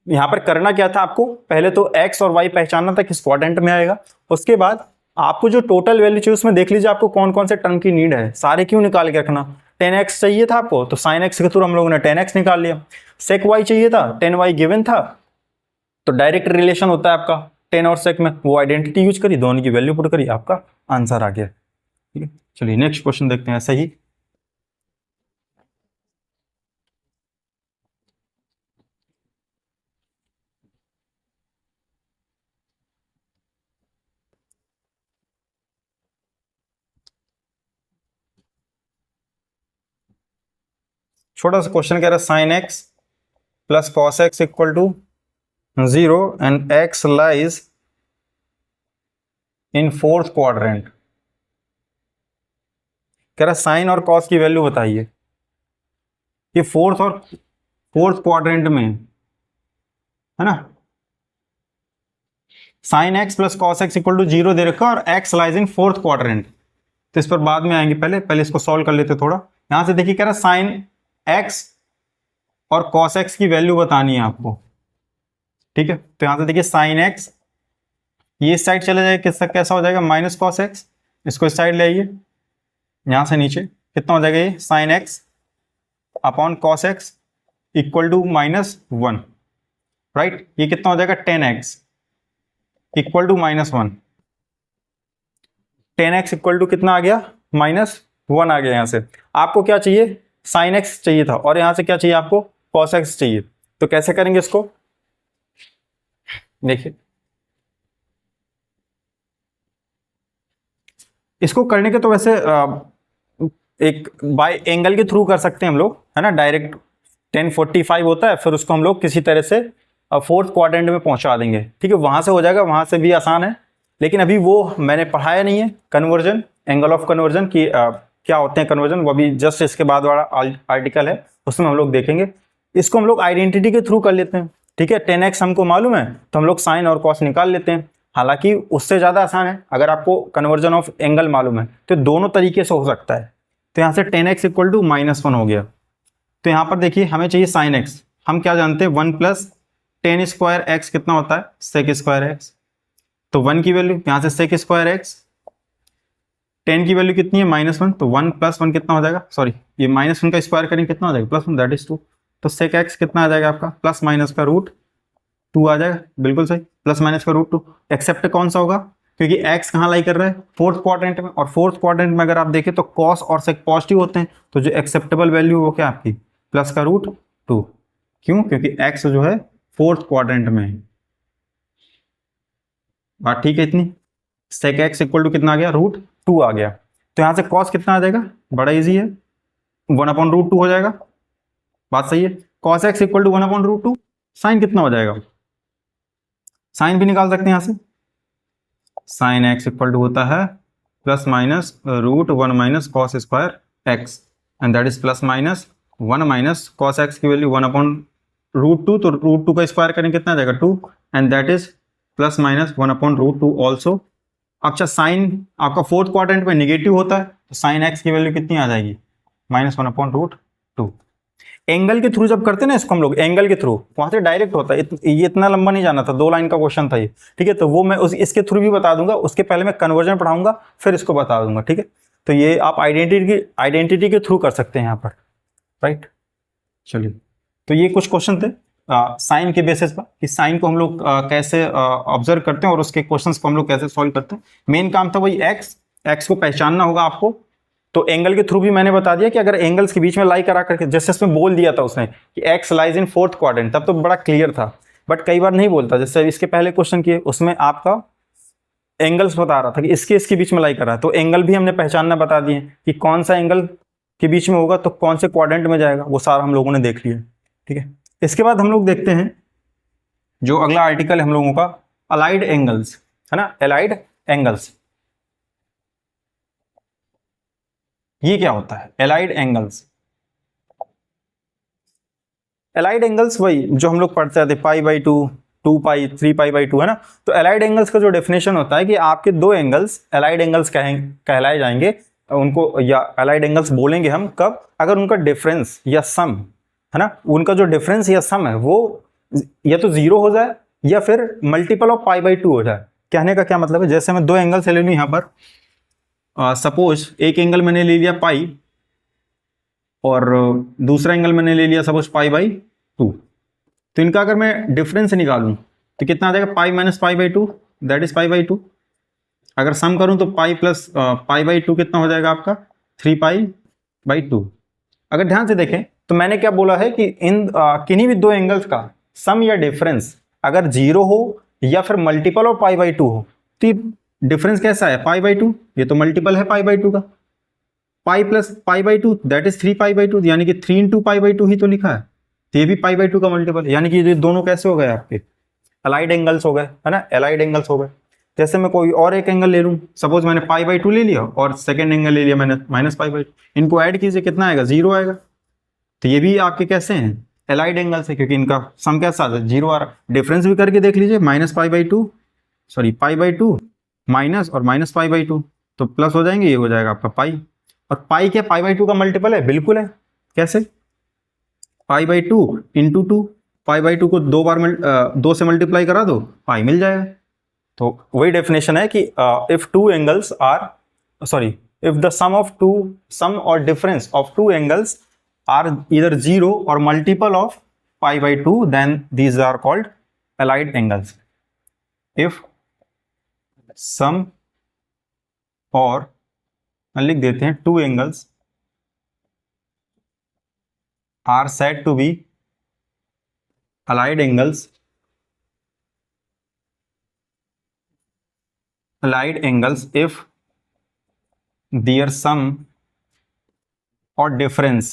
यहां पर करना क्या था आपको, पहले तो x और y पहचानना था किस क्वाड्रेंट में आएगा, उसके बाद आपको जो टोटल वैल्यू चाहिए उसमें देख लीजिए आपको कौन कौन से टर्म की नीड है, सारे क्यों निकाल के रखना। 10x चाहिए था आपको, तो sin x के थ्रू हम लोगों ने 10x निकाल लिया। sec y चाहिए था, 10y गिवन था, तो डायरेक्ट रिलेशन होता है आपका 10 और sec में, वो आइडेंटिटी यूज करी, दोनों की वैल्यू पुट करी, आपका आंसर आ गया। ठीक है, चलिए नेक्स्ट क्वेश्चन देखते हैं। सही, छोटा सा क्वेश्चन कह रहा है sine X plus cos x equal to 0 and X lies in fourth quadrant. कह रहा है साइन और कॉस की वैल्यू बताइए। ये फोर्थ क्वाड्रेंट में है ना। Sine X plus cos x equal to 0 दे रखा और X lies in fourth quadrant, तो इस पर बाद में आएंगे, पहले इसको सॉल्व कर लेते थोड़ा। यहां से देखिए कह रहा है साइन एक्स और कॉस एक्स की वैल्यू बतानी है आपको, ठीक है। तो यहां से देखिए साइन एक्स ये इस साइड चले जाएगा, कैसा हो जाएगा माइनस कॉस एक्स, इसको इस साइड ले आइए, यहां से नीचे कितना हो जाएगा ये sine x upon cos x equal to -1, right. ये कितना हो जाएगा 10x equal to -1, 10x equal to कितना आ गया -1 आ गया। यहां से आपको क्या चाहिए साइन एक्स चाहिए था और यहां से क्या चाहिए आपको कॉस एक्स चाहिए। तो कैसे करेंगे इसको, देखिए इसको करने के तो वैसे एक बाय एंगल के थ्रू कर सकते हैं हम लोग, है ना। डायरेक्ट 1045 होता है, फिर उसको हम लोग किसी तरह से फोर्थ क्वाड्रेंट में पहुंचा देंगे, ठीक है। वहां से हो जाएगा, वहां से भी आसान है, लेकिन अभी वो मैंने पढ़ाया नहीं है कन्वर्जन, एंगल ऑफ कन्वर्जन की क्या होते हैं कन्वर्जन, वो अभी जस्ट इसके बाद वाला आर्टिकल है उसमें हम लोग देखेंगे। इसको हम लोग आइडेंटिटी के थ्रू कर लेते हैं, ठीक है। 10x हमको मालूम है तो हम लोग साइन और कॉस निकाल लेते हैं, हालांकि उससे ज़्यादा आसान है अगर आपको कन्वर्जन ऑफ एंगल मालूम है, तो दोनों तरीके से हो सकता है। तो यहाँ से 10x इक्वल टू -1 हो गया। तो यहाँ पर देखिए हमें चाहिए साइन एक्स, हम क्या जानते हैं 1 + 10 स्क्वायर एक्स कितना होता है सेक स्क्वायर एक्स, तो 1 की वैल्यू यहाँ से सेक स्क्वायर एक्स, 10 की वैल्यू कितनी है -1, तो 1 + 1 कितना हो जाएगा, सॉरी ये -1 का स्क्वायर करेंगे कितना हो जाएगा +1 दैट इज 2, तो सेक एक्स कितना आ जाएगा आपका प्लस माइनस का √2 आ जाएगा, बिल्कुल सही, प्लस माइनस का √2। एक्सेप्ट कौन सा होगा, क्योंकि एक्स कहाँ लाई कर रहा है फोर्थ क्वाड्रेंट में, और फोर्थ क्वाड्रेंट में अगर आप देखें तो कॉस और सेक पॉजिटिव होते हैं, तो जो एक्सेप्टेबल वैल्यू वो क्या आपकी प्लस का √2, क्यों, क्योंकि एक्स जो है फोर्थ क्वाड्रेंट में है। बात ठीक है इतनी, सेक एक्स इक्वल टू कितना आ गया √2 आ गया। तो यहां से कॉस कितना आ जाएगा, बड़ा इजी है 1/√2 हो जाएगा, बात सही है। Cos x equal to 1/√2, sine कितना हो जाएगा, साइन भी निकाल सकते हैं यहां से, साइन एक्स इक्वल टू होता है +- √1 - cos square x and that is +-1 - cos x की वैल्यू 1/√2, तो √2 का स्क्वायर करेंगे कितना आ जाएगा 2 एंड दैट इज +-1/√2 ऑल्सो। अच्छा साइन आपका फोर्थ क्वाड्रेंट में निगेटिव होता है, तो साइन एक्स की वैल्यू कितनी आ जाएगी -1/√2। एंगल के थ्रू जब करते हैं ना इसको हम लोग, एंगल के थ्रू वहां से डायरेक्ट होता है, ये इतना लंबा नहीं जाना था, 2 लाइन का क्वेश्चन था ये, ठीक है। तो वो मैं इसके थ्रू भी बता दूंगा, उसके पहले मैं कन्वर्जन पढ़ाऊंगा फिर इसको बता दूंगा, ठीक है। तो ये आप आइडेंटिटी के थ्रू कर सकते हैं यहाँ पर, राइट। चलिए, तो ये कुछ क्वेश्चन थे साइन के बेसिस पर, कि साइन को हम लोग कैसे ऑब्जर्व करते हैं और उसके क्वेश्चंस को हम लोग कैसे सॉल्व करते हैं। मेन काम था वही एक्स को पहचानना होगा आपको। तो एंगल के थ्रू भी मैंने बता दिया कि अगर एंगल्स के बीच में लाई करा करके, जैसे इसमें बोल दिया था उसने कि x lies in fourth quadrant, तब तो बड़ा क्लियर था, बट कई बार नहीं बोलता। जैसे इसके पहले क्वेश्चन किए उसमें आपका एंगल्स बता रहा था कि इसके बीच में लाई कर रहा है, तो एंगल भी हमने पहचानना बता दिए कि कौन सा एंगल के बीच में होगा तो कौन से क्वाड्रेंट में जाएगा, वो सारा हम लोगों ने देख लिया, ठीक है। इसके बाद हम लोग देखते हैं जो अगला आर्टिकल है हम लोगों का, अलाइड एंगल्स, है ना, अलाइड एंगल्स। ये क्या होता है एलाइड एंगल्स, एलाइड एंगल्स वही जो हम लोग पढ़ते थे π/2, 2π, 3π/2, है ना। तो एलाइड एंगल्स का जो डेफिनेशन होता है कि आपके दो एंगल्स एलाइड एंगल्स कहलाए जाएंगे, उनको या एलाइड एंगल्स बोलेंगे हम कब, अगर उनका डिफरेंस या सम, है ना, उनका जो डिफरेंस या सम है वो या तो 0 हो जाए या फिर मल्टीपल ऑफ π/2 हो जाए। कहने का क्या मतलब है, जैसे मैं दो एंगल्स ले लूँ यहाँ पर, सपोज एक एंगल मैंने ले लिया पाई और दूसरा एंगल मैंने ले लिया सपोज π/2, तो इनका अगर मैं डिफरेंस निकालूं तो कितना आ जाएगा π - π/2 दैट इज π/2। अगर सम करूं तो पाई प्लस π/2 कितना हो जाएगा आपका 3π/2। अगर ध्यान से देखें तो मैंने क्या बोला है कि इन किन्हीं भी दो एंगल्स का सम या डिफरेंस अगर 0 हो या फिर मल्टीपल ऑफ π/2 हो, तो डिफरेंस कैसा है π/2, ये तो मल्टीपल है π/2 का, पाई plus pi by to that is 3 pi by 2, यानी कि 3 इंटू पाई बाई 2 ही तो लिखा है, तो ये भी पाई बाई 2 का मल्टीपल, यानी कि ये दोनों कैसे हो गए आपके अलाइड एंगल्स हो गए, है ना, अलाइड एंगल्स हो गए। जैसे मैं कोई और एक एंगल ले लूँ, सपोज मैंने पाई बाई 2 ले लिया और सेकेंड एंगल ले लिया मैंने माइनस पाई बाई 2, इनको ऐड कीजिए कितना आएगा, 0 आएगा। तो ये भी आपके कैसे हैं, एलाइड एंगल्स है, क्योंकि इनका सम कैसा आता है, 0 आ रहा। डिफरेंस भी करके देख लीजिए, minus pi by 2 sorry pi by 2 minus और माइनस पाई बाई 2 तो प्लस हो जाएंगे, ये हो जाएगा आपका पाई। और पाई क्या पाई बाई 2 का मल्टीपल है, बिल्कुल है। कैसे, पाई बाई 2 इंटू 2, पाई बाई 2 को 2 से मल्टीप्लाई करा दो, पाई मिल जाएगा। तो वही डेफिनेशन है कि if two angles are sorry if the sum और difference of two angles are either 0 और multiple of pi by 2 then these are called allied angles. If sum और लिख देते हैं two angles are said to be allied angles if their sum or difference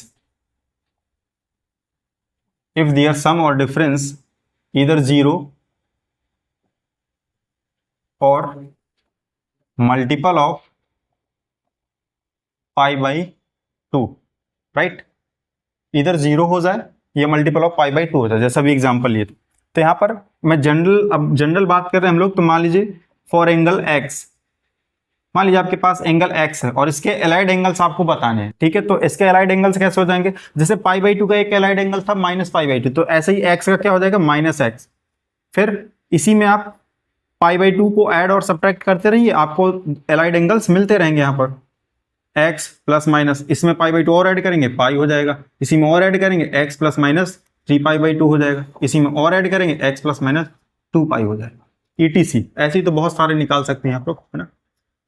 either 0 or multiple of pi by 2, right, इधर 0 हो जाए या multiple of pi by 2 हो जाए, जैसा भी एग्जांपल लिए। तो यहाँ पर मैं जनरल बात कर रहे हैं हम लोग, तो मान लीजिए फॉर एंगल एक्स, मान लीजिए आपके पास एंगल एक्स है और इसके एलाइड एंगल्स आपको बताने हैं, ठीक है। तो इसके एलाइड एंगल्स कैसे हो जाएंगे, जैसे पाई बाई 2 का एक एलाइड एंगल था माइनस पाई बाई 2, तो ऐसे ही एक्स का क्या हो जाएगा माइनस एक्स। फिर इसी में आप पाई बाई 2 को ऐड और सब्ट्रैक्ट करते रहिए, आपको एलाइड एंगल्स मिलते रहेंगे। यहाँ पर x प्लस माइनस, इसमें पाई बाई 2 और ऐड करेंगे पाई हो जाएगा, इसी में और ऐड करेंगे x plus minus 3 pi by 2 हो जाएगा, इसी में और ऐड करेंगे x प्लस माइनस 2 पाई हो जाएगा, ETC। ऐसे ही तो बहुत सारे निकाल सकते हैं आप लोग, है ना।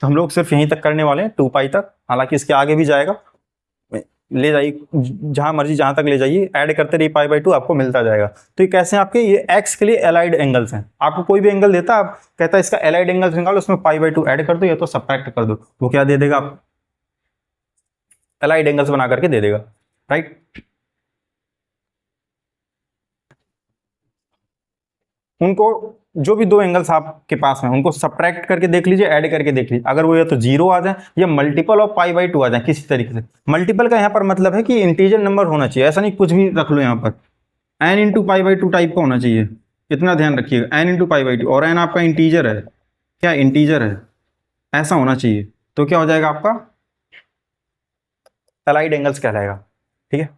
तो हम लोग सिर्फ यहीं तक करने वाले हैं 2 पाई तक, हालांकि इसके आगे भी जाएगा, ले जाइए जहां मर्जी जहां तक ले जाइए, ऐड करते रहिए पाई बाई 2 आपको मिलता जाएगा। तो ये कैसे आपके ये x के लिए एलाइड एंगल्स हैं, आपको कोई भी एंगल देता है, आप कहता है इसका एलाइड एंगल्स निकालो, उसमें पाई बाई 2 ऐड कर दो या तो सब्ट्रैक्ट कर दो, वो क्या दे देगा आप एलाइड एंगल्स बना करके दे देगा, राइट। उनको जो भी 2 एंगल्स आपके पास हैं उनको सब्ट्रैक्ट करके देख लीजिए, ऐड करके देख लीजिए, अगर वो या तो 0 आ जाए या मल्टीपल ऑफ पाई बाई 2 आ जाए किसी तरीके से। मल्टीपल का यहाँ पर मतलब है कि इंटीजर नंबर होना चाहिए, ऐसा नहीं कुछ भी रख लो, यहाँ पर n into pi by 2 type का होना चाहिए, इतना ध्यान रखिएगा, n इंटू पाई बाई 2, और n आपका इंटीजर है, क्या इंटीजर है, ऐसा होना चाहिए, तो क्या हो जाएगा आपका एलाइड एंगल्स कहलाएगा, ठीक है।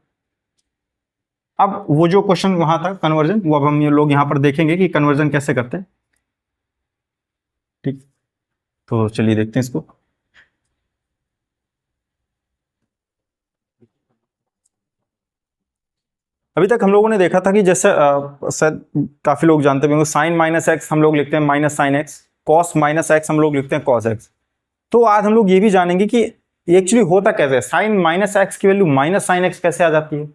अब वो जो क्वेश्चन वहां था कन्वर्जन, वो अब हम ये लोग यहां पर देखेंगे कि कन्वर्जन कैसे करते हैं, ठीक। तो चलिए देखते हैं इसको। अभी तक हम लोगों ने देखा था कि जैसे शायद काफी लोग जानते होंगे, साइन माइनस एक्स हम लोग लिखते हैं minus sine x, cos minus x हम लोग लिखते हैं कॉस एक्स। तो आज हम लोग ये भी जानेंगे कि एक्चुअली होता कैसे है, साइन माइनस एक्स की वैल्यू माइनस साइन एक्स कैसे आ जाती है,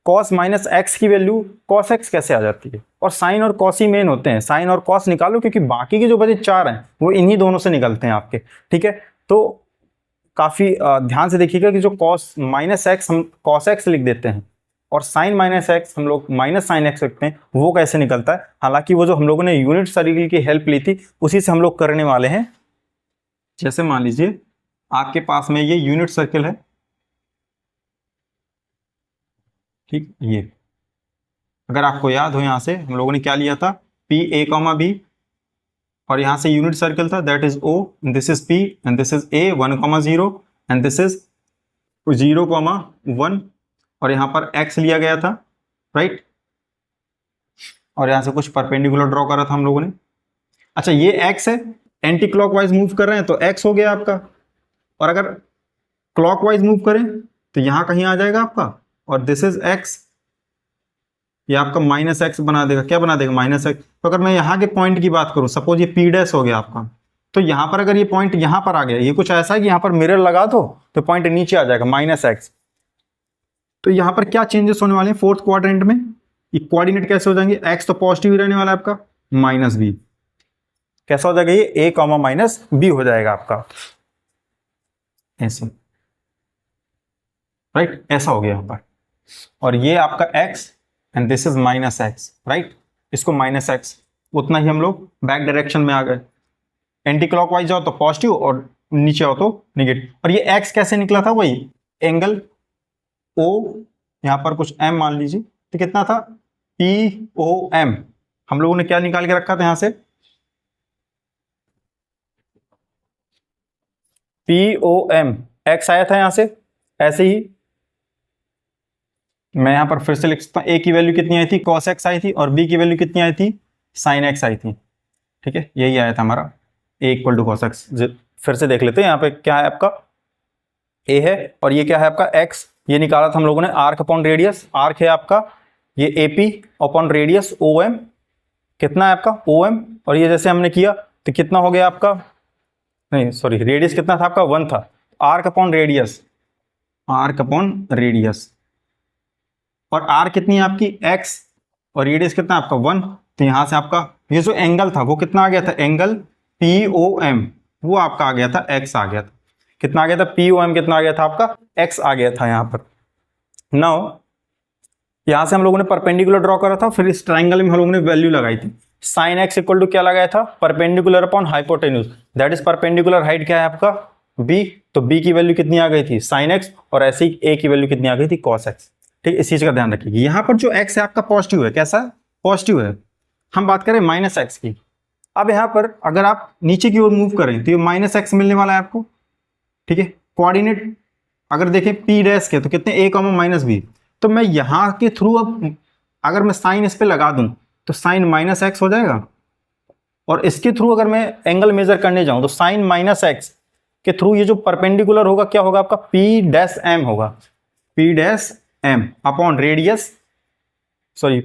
कॉस माइनस एक्स की वैल्यू कॉस एक्स कैसे आ जाती है। और साइन और कॉस ही मेन होते हैं, साइन और कॉस निकालो, क्योंकि बाकी के जो बचे 4 हैं वो इन्हीं दोनों से निकलते हैं आपके, ठीक है। तो काफी ध्यान से देखिएगा कि जो कॉस माइनस एक्स हम कॉस एक्स लिख देते हैं और साइन माइनस एक्स हम लोग माइनस साइन एक्स लिखते हैं, वो कैसे निकलता है। हालांकि वो जो हम लोगों ने यूनिट सर्किल की हेल्प ली थी उसी से हम लोग करने वाले हैं। जैसे मान लीजिए आपके पास में ये यूनिट सर्किल है, ठीक, ये अगर आपको याद हो यहां से हम लोगों ने क्या लिया था, पी ए कॉमा बी, और यहां से यूनिट सर्किल था that is O, this is P and this is A 1,0 and this is 0,1, और यहां पर x लिया गया था, राइट। और यहां से कुछ परपेंडिकुलर ड्रॉ करा था हम लोगों ने। अच्छा ये x है, एंटी क्लॉकवाइज मूव कर रहे हैं तो x हो गया आपका, और अगर क्लॉकवाइज मूव करें तो यहां कहीं आ जाएगा आपका, और दिस इज x, ये आपका माइनस एक्स बना देगा, क्या बना देगा माइनस एक्स। तो अगर मैं यहाँ के पॉइंट की बात करूं, सपोज ये पी डैश हो गया आपका, तो यहाँ पर अगर ये पॉइंट यहाँ पर आ गया, ये कुछ ऐसा है कि यहाँ पर मिरर लगा दो तो पॉइंट नीचे आ जाएगा माइनस एक्स। तो यहाँ पर क्या चेंजेस होने वाले हैं फोर्थ क्वाड्रेंट में, ये कोऑर्डिनेट कैसे हो जाएंगे, एक्स तो पॉजिटिव रहने वाला है आपका, माइनस बी कैसा हो जाएगा, ये ए कॉमा माइनस बी हो जाएगा आपका ऐसे। राइट, ऐसा हो गया यहाँ पर। और ये आपका x and this is minus x, right, इसको माइनस एक्स, उतना ही हम लोग बैक डायरेक्शन में आ गए। एंटी क्लॉकवाइज जाओ तो पॉजिटिव और नीचे आओ तो नेगेटिव। और ये x कैसे निकला था, वही एंगल O, यहां पर कुछ m मान लीजिए, तो कितना था POM। हम लोगों ने क्या निकाल के रखा था यहां से, POM, x आया था यहां से। ऐसे ही मैं यहां पर फिर से लिख सकता हूं, a की वैल्यू कितनी आई थी, cos x आई थी, और b की वैल्यू कितनी आई थी, sin x आई थी। ठीक है, यही आया था हमारा a equal to cos x। फिर से देख लेते हैं, यहाँ पे क्या है आपका a है, और ये क्या है आपका x। ये निकाला था हम लोगों ने आर्क अपॉन रेडियस, आर्क है आपका ये AP अपॉन रेडियस OM, कितना है आपका OM। और ये जैसे हमने किया तो कितना हो गया आपका, नहीं सॉरी, रेडियस कितना था आपका 1 था, arc upon radius, arc upon radius, और आर कितनी है आपकी x, और रेडियस कितना आपका 1। तो यहां से आपका ये जो एंगल था वो कितना आ गया था, एंगल POM, वो आपका आ गया था x आ गया था। कितना आ गया था, POM कितना आ गया था आपका, x आ गया था यहाँ पर। नाउ यहां से हम लोगों ने परपेंडिकुलर ड्रॉ करा था, फिर इस ट्राइंगल में हम लोगों ने वैल्यू लगाई थी। साइन x इक्वल टू क्या लगाया था, perpendicular upon hypotenuse, that is perpendicular height क्या है आपका b, तो b की वैल्यू कितनी आ गई थी साइन x, और ऐसे ही a की वैल्यू कितनी आ गई थी cos x। ठीक, इस चीज का ध्यान रखिए। यहाँ पर जो x है आपका पॉजिटिव है, कैसा पॉजिटिव है। हम बात करें माइनस एक्स की, अब यहाँ पर अगर आप नीचे की ओर मूव करें तो ये माइनस एक्स मिलने वाला है आपको। ठीक है, कोऑर्डिनेट अगर देखें p डैश के तो कितने a कॉमा माइनस b, तो मैं यहाँ के थ्रू अब अगर मैं साइन इस पे लगा दूं तो साइन माइनस एक्स हो जाएगा, और इसके थ्रू अगर मैं एंगल मेजर करने जाऊं तो साइन माइनस एक्स के थ्रू ये जो परपेंडिकुलर होगा क्या होगा आपका P डैश M होगा, P dash M upon radius, sorry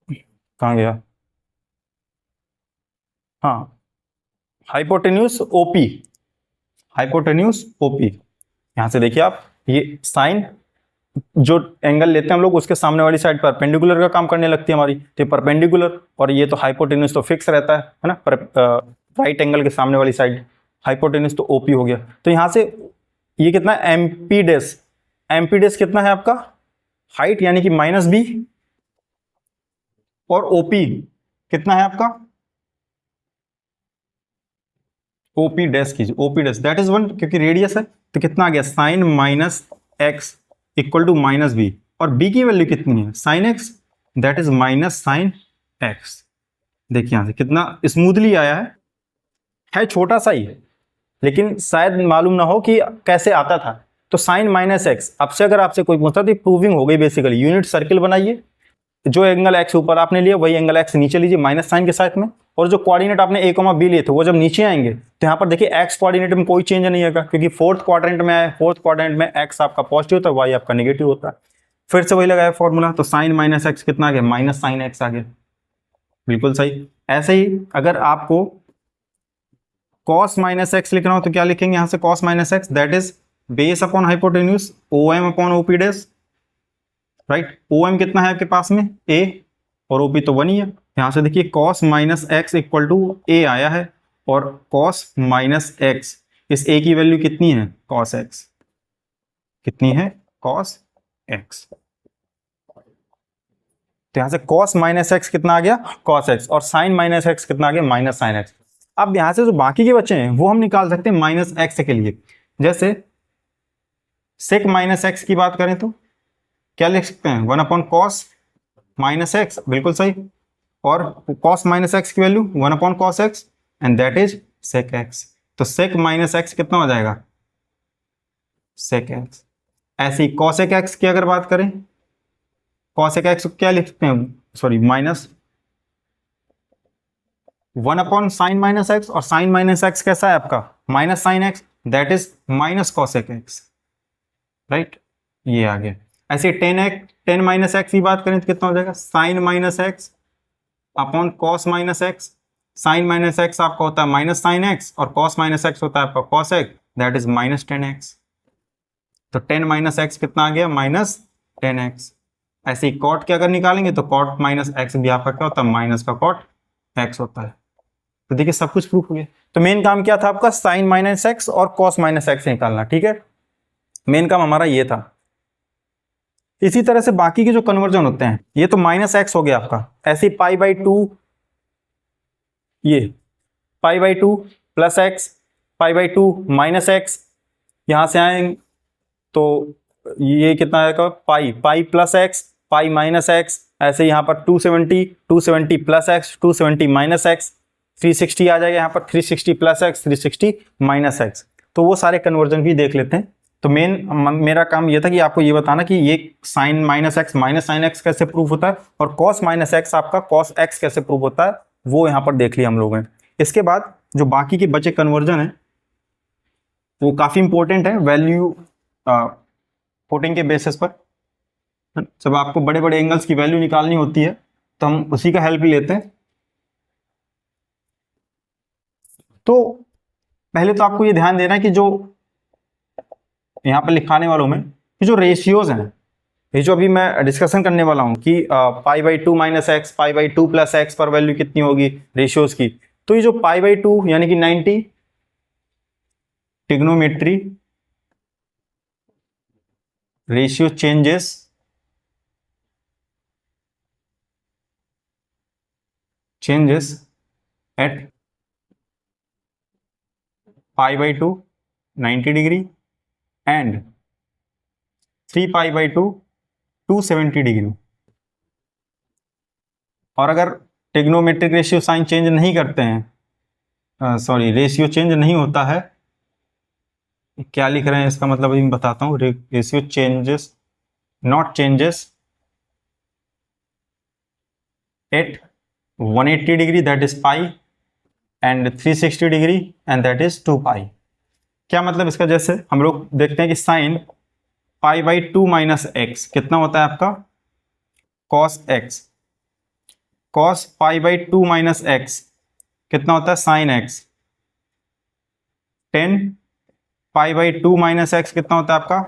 कहाँ गया, हाँ हाइपोटेन्यूज OP, हाइपोटेन्यूज OP। यहां से देखिए आप, ये साइन जो एंगल लेते हैं हम लोग उसके सामने वाली साइड परपेंडिकुलर का काम करने लगती है हमारी, तो परपेंडिकुलर, और ये तो हाइपोटेन्यूज तो फिक्स रहता है ना, राइट एंगल के सामने वाली साइड, हाइपोटेन्यूज तो OP हो गया। तो यहां से ये कितना MP डैश, MP डैश कितना है आपका हाइट यानी कि माइनस b, और OP कितना है आपका OP डैश कीजिए, OP डैश दैट इज 1, क्योंकि रेडियस है, तो कितना आ गया sine minus x equal to minus B, और b की वैल्यू कितनी है sine x, that is minus sine x। देखिए यहां से कितना स्मूथली आया है छोटा सा ही है, लेकिन शायद मालूम ना हो कि कैसे आता था। तो साइन माइनस एक्स, अब से अगर आपसे कोई पूछता तो प्रूविंग हो गई बेसिकली। यूनिट सर्किल बनाइए, जो एंगल x ऊपर आपने लिया वही एंगल x नीचे लीजिए माइनस साइन के साथ में, और जो कोऑर्डिनेट आपने a, b लिए थे वो जब नीचे आएंगे तो यहाँ पर देखिए x कोऑर्डिनेट में कोई चेंज नहीं होगा, क्योंकि फोर्थ क्वाड्रेंट में आए, फोर्थ क्वाड्रेंट में x आपका पॉजिटिव होता है, y आपका नेगेटिव होता है। फिर से वही लगाया फॉर्मूला, तो साइन माइनस एक्स कितना आ गया माइनस साइन एक्स आ गया, बिल्कुल सही। ऐसे ही अगर आपको cos माइनस एक्स लिखना हो तो क्या लिखेंगे यहाँ से, cos minus x that is base upon hypotenuse OM upon OP dash, right. OM कितना है आपके पास में a, और OP तो 1 ही है। यहां से देखिए cos minus x equal to a आया है, और cos माइनस एक्स, इस a की वैल्यू कितनी है cos x, कितनी है cos x। तो यहां से cos माइनस एक्स कितना आ गया cos x, और sin माइनस एक्स कितना आ गया माइनस sin x। अब यहां से जो बाकी के बच्चे हैं वो हम निकाल सकते हैं माइनस एक्स के लिए। जैसे sec माइनस एक्स की बात करें तो क्या लिख सकते हैं 1 अपॉन कॉस माइनस एक्स, बिल्कुल सही, और cos माइनस एक्स की value 1 upon cos x and that is sec x। तो sec माइनस एक्स कितना हो जाएगा sec x। ऐसे ही cosec x की अगर बात करें, cosec x क्या लिख सकते हैं, sorry minus 1 upon sine minus x, और साइन माइनस एक्स कैसा है आपका minus sine x, that is minus cosec x, right, ये आ गया। ऐसे 10 माइनस एक्स की बात करें तो कितना हो जाएगा sine minus x upon cos minus x. Sine minus x आपका होता है माइनस साइन एक्स, और कॉस माइनस एक्स होता है आपका cos x, that is minus 10x। तो 10 माइनस एक्स कितना आ गया माइनस 10x। ऐसे ही कॉट के अगर निकालेंगे तो कॉट माइनस एक्स भी आपका क्या होता है माइनस का कॉट एक्स होता है। तो देखिए सब कुछ प्रूफ हो गया। तो मेन काम क्या था आपका साइन माइनस एक्स और कॉस माइनस एक्स निकालना, ठीक है। मेन काम हमारा ये था। इसी तरह से बाकी के जो कन्वर्जन होते हैं, ये तो माइनस एक्स हो गया आपका, ऐसे ही पाई बाई टू, ये pi by two plus x, pi by two minus x, यहां से आएंगे तो ये कितना आएगा, pi, pi plus x, pi minus x, ऐसे यहाँ पर 270, 270 प्लस एक्स, 270 माइनस एक्स, 360 आ जाएगा यहाँ पर, 360 प्लस एक्स, 360 माइनस एक्स। तो वो सारे कन्वर्जन भी देख लेते हैं। तो मेरा काम ये था कि आपको ये बताना कि ये sine minus x minus sine x कैसे प्रूफ होता है, और कॉस माइनस एक्स आपका कॉस एक्स कैसे प्रूफ होता है, वो यहाँ पर देख लिया हम लोगों ने। इसके बाद जो बाकी के बचे कन्वर्जन है वो काफ़ी इंपॉर्टेंट है वैल्यू पुटिंग के बेसिस पर। जब आपको बड़े बड़े एंगल्स की वैल्यू निकालनी होती है तो हम उसी का हेल्प लेते हैं। तो पहले तो आपको ये ध्यान देना है कि जो यहाँ पर लिखाने वालों में कि जो रेशियोज हैं, ये जो अभी मैं डिस्कशन करने वाला हूँ कि पाई by two minus x, pi by two plus x पर वैल्यू कितनी होगी रेशियोज की। तो ये जो पाई बाई टू यानी कि 90 trigonometry ratio changes at pi by two 90 degree and 3 pi by two 270 degree. और अगर ट्रिग्नोमेट्रिक रेशियो साइन चेंज नहीं करते हैं, सॉरी रेशियो चेंज नहीं होता है, क्या लिख रहे हैं इसका मतलब अभी मैं बताता हूँ। Ratio changes not changes eight 180 degree that is pi and 360 degree and that is 2 पाई। क्या मतलब इसका, जैसे हम लोग देखते हैं कि sine pi by two minus x कितना होता है आपका, cos x, cos pi by two minus x कितना होता है, sine x, 10 pi by two minus x कितना होता है आपका,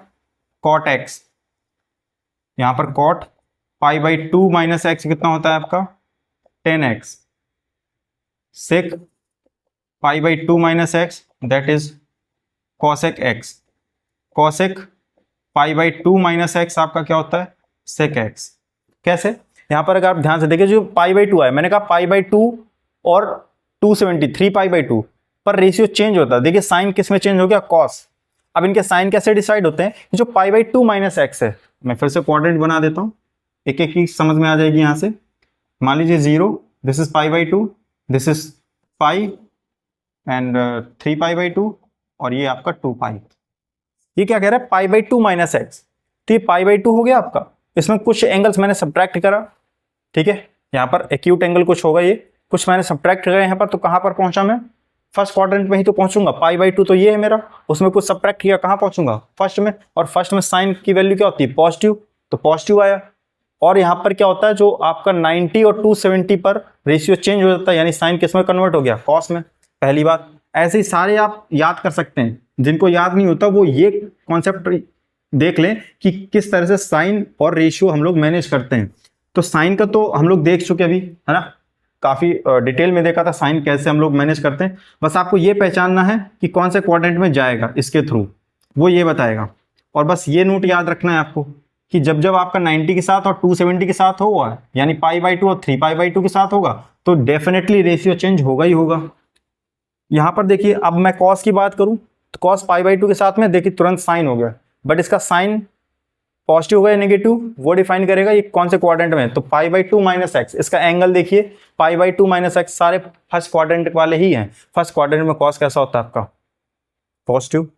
कॉट एक्स, यहां पर cot pi by two minus x कितना होता है आपका 10x, sec pi by two minus x that is cosec x, cosec pi by two minus x आपका क्या होता है, सेक एक्स। कैसे, यहां पर अगर आप ध्यान से देखिए जो पाई बाई टू है, मैंने कहा पाई बाई टू और 270 3 पाई बाई टू पर रेशियो चेंज होता है। देखिए साइन किस में चेंज हो गया, कॉस। अब इनके साइन कैसे डिसाइड होते हैं, जो पाई बाई टू माइनस एक्स है, मैं फिर से क्वाड्रेंट बना देता हूं, एक एक की समझ में आ जाएगी। यहां से मान लीजिए 0, this is pi by to, this is pi and 3 pi by to, और ये आपका 2 पाई। ये क्या कह रहा है, पाई बाई टू माइनस एक्स, तो ये पाई बाई टू हो गया आपका। इसमें कुछ एंगल्स मैंने सब्ट्रैक्ट करा, ठीक है, यहाँ पर एक्यूट एंगल कुछ होगा, ये कुछ मैंने सब्ट्रैक्ट करा यहाँ पर, तो कहाँ पर पहुंचा मैं, फर्स्ट क्वाड्रेंट में ही तो पहुंचूंगा। पाई बाई टू तो ये है मेरा, उसमें कुछ सब्ट्रैक्ट किया, कहाँ पहुंचूंगा, फर्स्ट में। और फर्स्ट में साइन की वैल्यू क्या होती है, पॉजिटिव, तो पॉजिटिव आया। और यहाँ पर क्या होता है, जो आपका 90 और 270 पर रेशियो चेंज हो जाता है, यानी साइन किस में कन्वर्ट हो गया, कॉस में, पहली बात। ऐसे ही सारे आप याद कर सकते हैं, जिनको याद नहीं होता वो ये कॉन्सेप्ट देख लें कि किस तरह से साइन और रेशियो हम लोग मैनेज करते हैं। तो साइन का तो हम लोग देख चुके अभी, है ना, काफी डिटेल में देखा था साइन कैसे हम लोग मैनेज करते हैं। बस आपको ये पहचानना है कि कौन से क्वाड्रेंट में जाएगा इसके थ्रू, वो ये बताएगा। और बस ये नोट याद रखना है आपको कि जब जब आपका 90 के साथ और 270 के साथ होगा, यानी पाई बाई टू और 3 पाई बाई टू के साथ होगा, तो डेफिनेटली रेशियो चेंज होगा ही होगा। यहां पर देखिए, अब मैं कॉस की बात करूं तो कॉस पाई बाई टू के साथ में देखिए तुरंत साइन हो गया, बट इसका साइन पॉजिटिव होगा या नेगेटिव, वो डिफाइन करेगा ये कौन से क्वाड्रेंट में। तो पाई बाई टू माइनस एक्स, इसका एंगल देखिए, पाई बाई टू माइनस एक्स सारे फर्स्ट क्वाड्रेंट वाले ही हैं। फर्स्ट क्वाड्रेंट में कॉस कैसा होता है आपका, पॉजिटिव,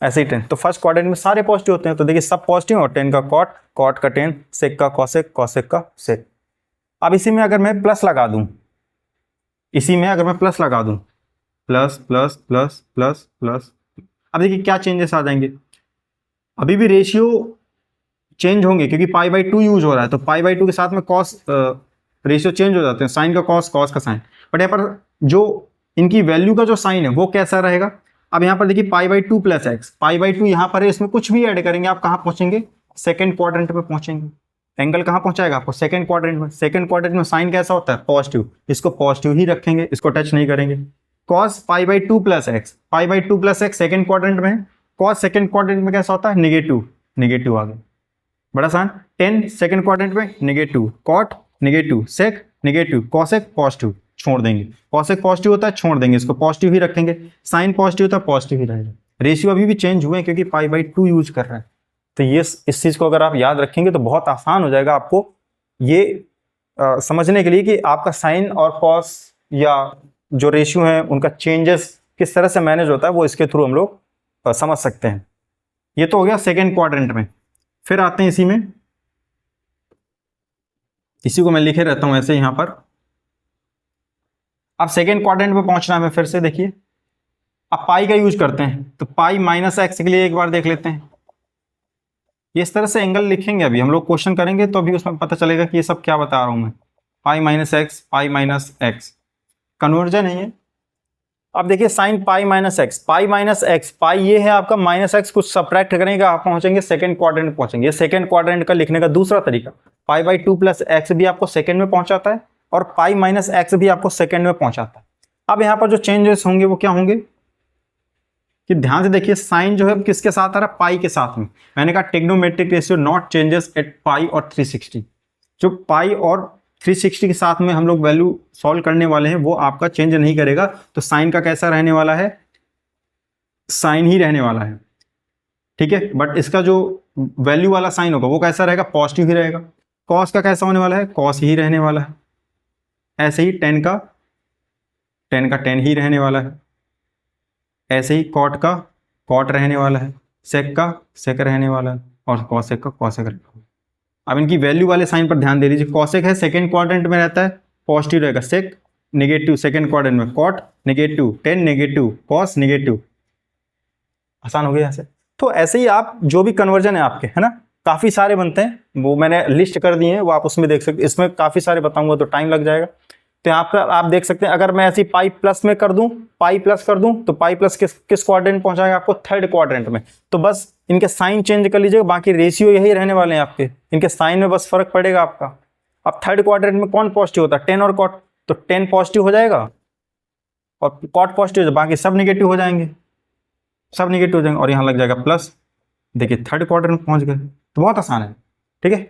ऐसे ही 10, तो फर्स्ट क्वाड्रेंट में सारे पॉजिटिव होते हैं, तो देखिए सब पॉजिटिव, और 10 का कॉट, कॉट का 10, सेक का कॉसेक, कॉसेक का सेक। अब इसी में अगर मैं प्लस लगा दूं, इसी में अगर मैं प्लस लगा दूं, plus plus plus plus plus, अब देखिए क्या चेंजेस आ जाएंगे। अभी भी रेशियो चेंज होंगे क्योंकि पाई बाई टू यूज हो रहा है, तो पाई बाई टू के साथ में कॉस रेशियो चेंज हो जाते हैं, साइन का कॉस, कॉस का साइन। बट यहाँ पर जो इनकी वैल्यू का जो साइन है वो कैसा रहेगा। अब यहाँ पर देखिए पाई by two plus x, pi by to यहाँ पर है, इसमें कुछ भी ऐड करेंगे आप कहाँ पहुंचेंगे, सेकंड क्वाड्रेंट पे पहुंचेंगे। एंगल कहाँ पहुंचाएगा आपको, सेकंड क्वाड्रेंट में। सेकंड क्वाड्रेंट में साइन कैसा होता है, पॉजिटिव, इसको पॉजिटिव ही रखेंगे, इसको टच नहीं करेंगे। Cos pi by two plus x, pi by two plus x second quadrant में है, कॉस सेकंड क्वाड्रेंट में कैसा होता है, नेगेटिव, नेगेटिव आ गया, बड़ा आसान। टेन सेकंड क्वाड्रेंट में नेगेटिव, कॉट नेगेटिव, सेक नेगेटिव, कॉसेक पॉजिटिव, छोड़ देंगे। कॉसेक पॉजिटिव होता है, छोड़ देंगे, इसको पॉजिटिव ही रखेंगे। साइन पॉजिटिव होता है, पॉजिटिव ही रहेगा। रेशियो अभी भी चेंज हुए हैं क्योंकि पाई बाई 2 यूज कर रहे हैं। तो ये इस चीज को अगर आप याद रखेंगे तो बहुत आसान हो जाएगा आपको ये समझने के लिए कि आपका साइन और कॉस या जो रेशियो है उनका चेंजेस किस तरह से मैनेज होता है, वो इसके थ्रू हम लोग समझ सकते हैं। ये तो हो गया सेकेंड क्वाड्रेंट में। फिर आते हैं इसी में, इसी को मैं लिखे रहता हूं ऐसे यहां पर। अब सेकेंड क्वाड्रेंट में पहुंचना है, फिर से देखिए, अब पाई का यूज करते हैं, तो पाई माइनस एक्स के लिए एक बार देख लेते हैं। ये इस तरह से एंगल लिखेंगे, अभी हम लोग क्वेश्चन करेंगे तो अभी उसमें पता चलेगा कि ये सब क्या बता रहा हूं मैं। Pi minus x, pi minus x, conversion है ये। अब देखिए sine pi minus x, pi minus x, pi ये है आपका, माइनस एक्स कुछ सब्ट्रैक्ट करेंगे, आप पहुंचेंगे सेकंड क्वाड्रेंट में पहुंचेंगे। ये सेकंड क्वाड्रेंट का लिखने का दूसरा तरीका। पाई बाई 2 प्लस एक्स भी आपको सेकंड में पहुंचाता है और पाई माइनस एक्स भी आपको सेकंड में पहुंचाता है। अब यहाँ पर जो चेंजेस होंगे वो क्या होंगे कि ध्यान से देखिए, साइन जो है किसके साथ आ रहा है, पाई के साथ में। मैंने कहा trigonometric ratio not changes at pi और 360। जो पाई और 360 के साथ में हम लोग वैल्यू सॉल्व करने वाले हैं वो आपका चेंज नहीं करेगा। तो साइन का कैसा रहने वाला है, साइन ही रहने वाला है, ठीक है। बट इसका जो वैल्यू वाला साइन होगा वो कैसा रहेगा, पॉजिटिव ही रहेगा। कॉस का कैसा होने वाला है, कॉस ही रहने वाला है। ऐसे ही टेन का टेन ही रहने वाला है। ऐसे ही कॉट का कॉट रहने वाला है, सेक का सेक रहने वाला है, और कॉसेक का कॉसेक रहने वाला है। अब इनकी वैल्यू वाले साइन पर ध्यान दे लीजिए। कॉसेक है सेकंड क्वाड्रेंट में रहता है, पॉजिटिव रहेगा। सेक नेगेटिव सेकंड क्वाड्रेंट में, cot negative, tan negative, cos negative. आसान हो गया यहाँ से। तो ऐसे ही आप जो भी कन्वर्जन है आपके, है ना, काफी सारे बनते हैं, वो मैंने लिस्ट कर दिए हैं, वो आप उसमें देख सकते हैं। इसमें काफी सारे बताऊंगा तो टाइम लग जाएगा। तो यहाँ पर आप देख सकते हैं, अगर मैं ऐसी पाई प्लस में कर दूं, पाई प्लस कर दूं, तो पाई प्लस किस क्वाड्रेंट पहुंचाएगा आपको, थर्ड क्वाड्रेंट में। तो बस इनके साइन चेंज कर लीजिएगा, बाकी रेशियो यही रहने वाले हैं आपके, इनके साइन में बस फर्क पड़ेगा आपका। अब थर्ड क्वाड्रेंट में कौन पॉजिटिव होता है, टेन और कॉट, तो टेन पॉजिटिव हो जाएगा और कॉट पॉजिटिव हो जाएगा, बाकी सब निगेटिव हो जाएंगे, सब निगेटिव हो जाएंगे, और यहाँ लग जाएगा प्लस। देखिए थर्ड क्वाड्रेंट में पहुंच गए, तो बहुत आसान है, ठीक है,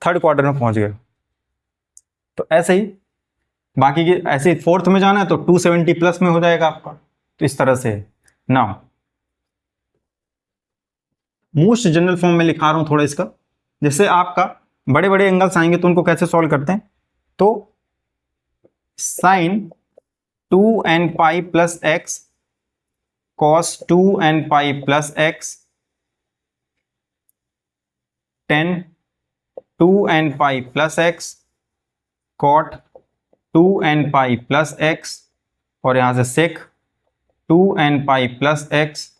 थर्ड क्वाड्रेंट में पहुंच गए। तो ऐसे ही बाकी की ऐसे फोर्थ में जाना है तो 270 प्लस में हो जाएगा आपका। तो इस तरह से ना मोस्ट जनरल फॉर्म में लिखा रहा हूं थोड़ा इसका। जैसे आपका बड़े बड़े एंगल्स आएंगे तो उनको कैसे सॉल्व करते हैं, तो sine 2n pi plus x, cos 2n pi plus x, tan 2n pi plus x, cot 2n pi plus x, और यहां से सेक 2n पाई प्लस एक्स,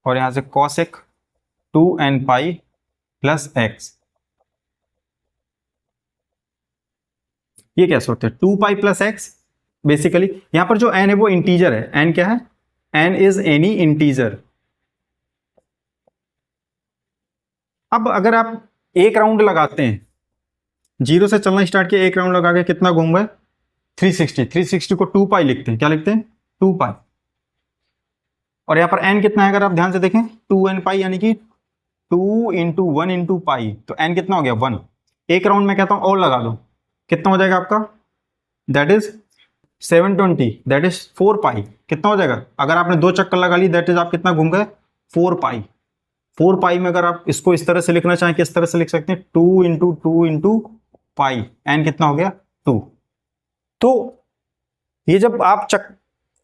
और यहां से cosec 2n pi plus x. ये कैसे होते हैं, 2 पाई प्लस एक्स, बेसिकली यहां पर जो n है वो इंटीजर है। n क्या है, n इज एनी इंटीजर। अब अगर आप एक राउंड लगाते हैं, जीरो से चलना स्टार्ट किया, एक राउंड लगा के कितना घूम गए, 360। 360 को 2 पाई लिखते हैं, क्या लिखते हैं, 2 पाई। और यहां पर n कितना है, अगर आप ध्यान से देखें, 2n पाई, यानी कि 2 इंटू 1 इंटू पाई, तो n कितना हो गया, 1। एक राउंड में कहता हूं और लगा दो, कितना हो जाएगा आपका, दैट इज 720, दैट इज 4 पाई। कितना हो जाएगा, अगर आपने 2 चक्कर लगा ली, दैट इज आप कितना घूम गए, 4 पाई। 4 पाई में अगर आप इसको इस तरह से लिखना चाहें, किस तरह से लिख सकते हैं, 2 इंटू पाई, n कितना हो गया, 2। तो ये जब आप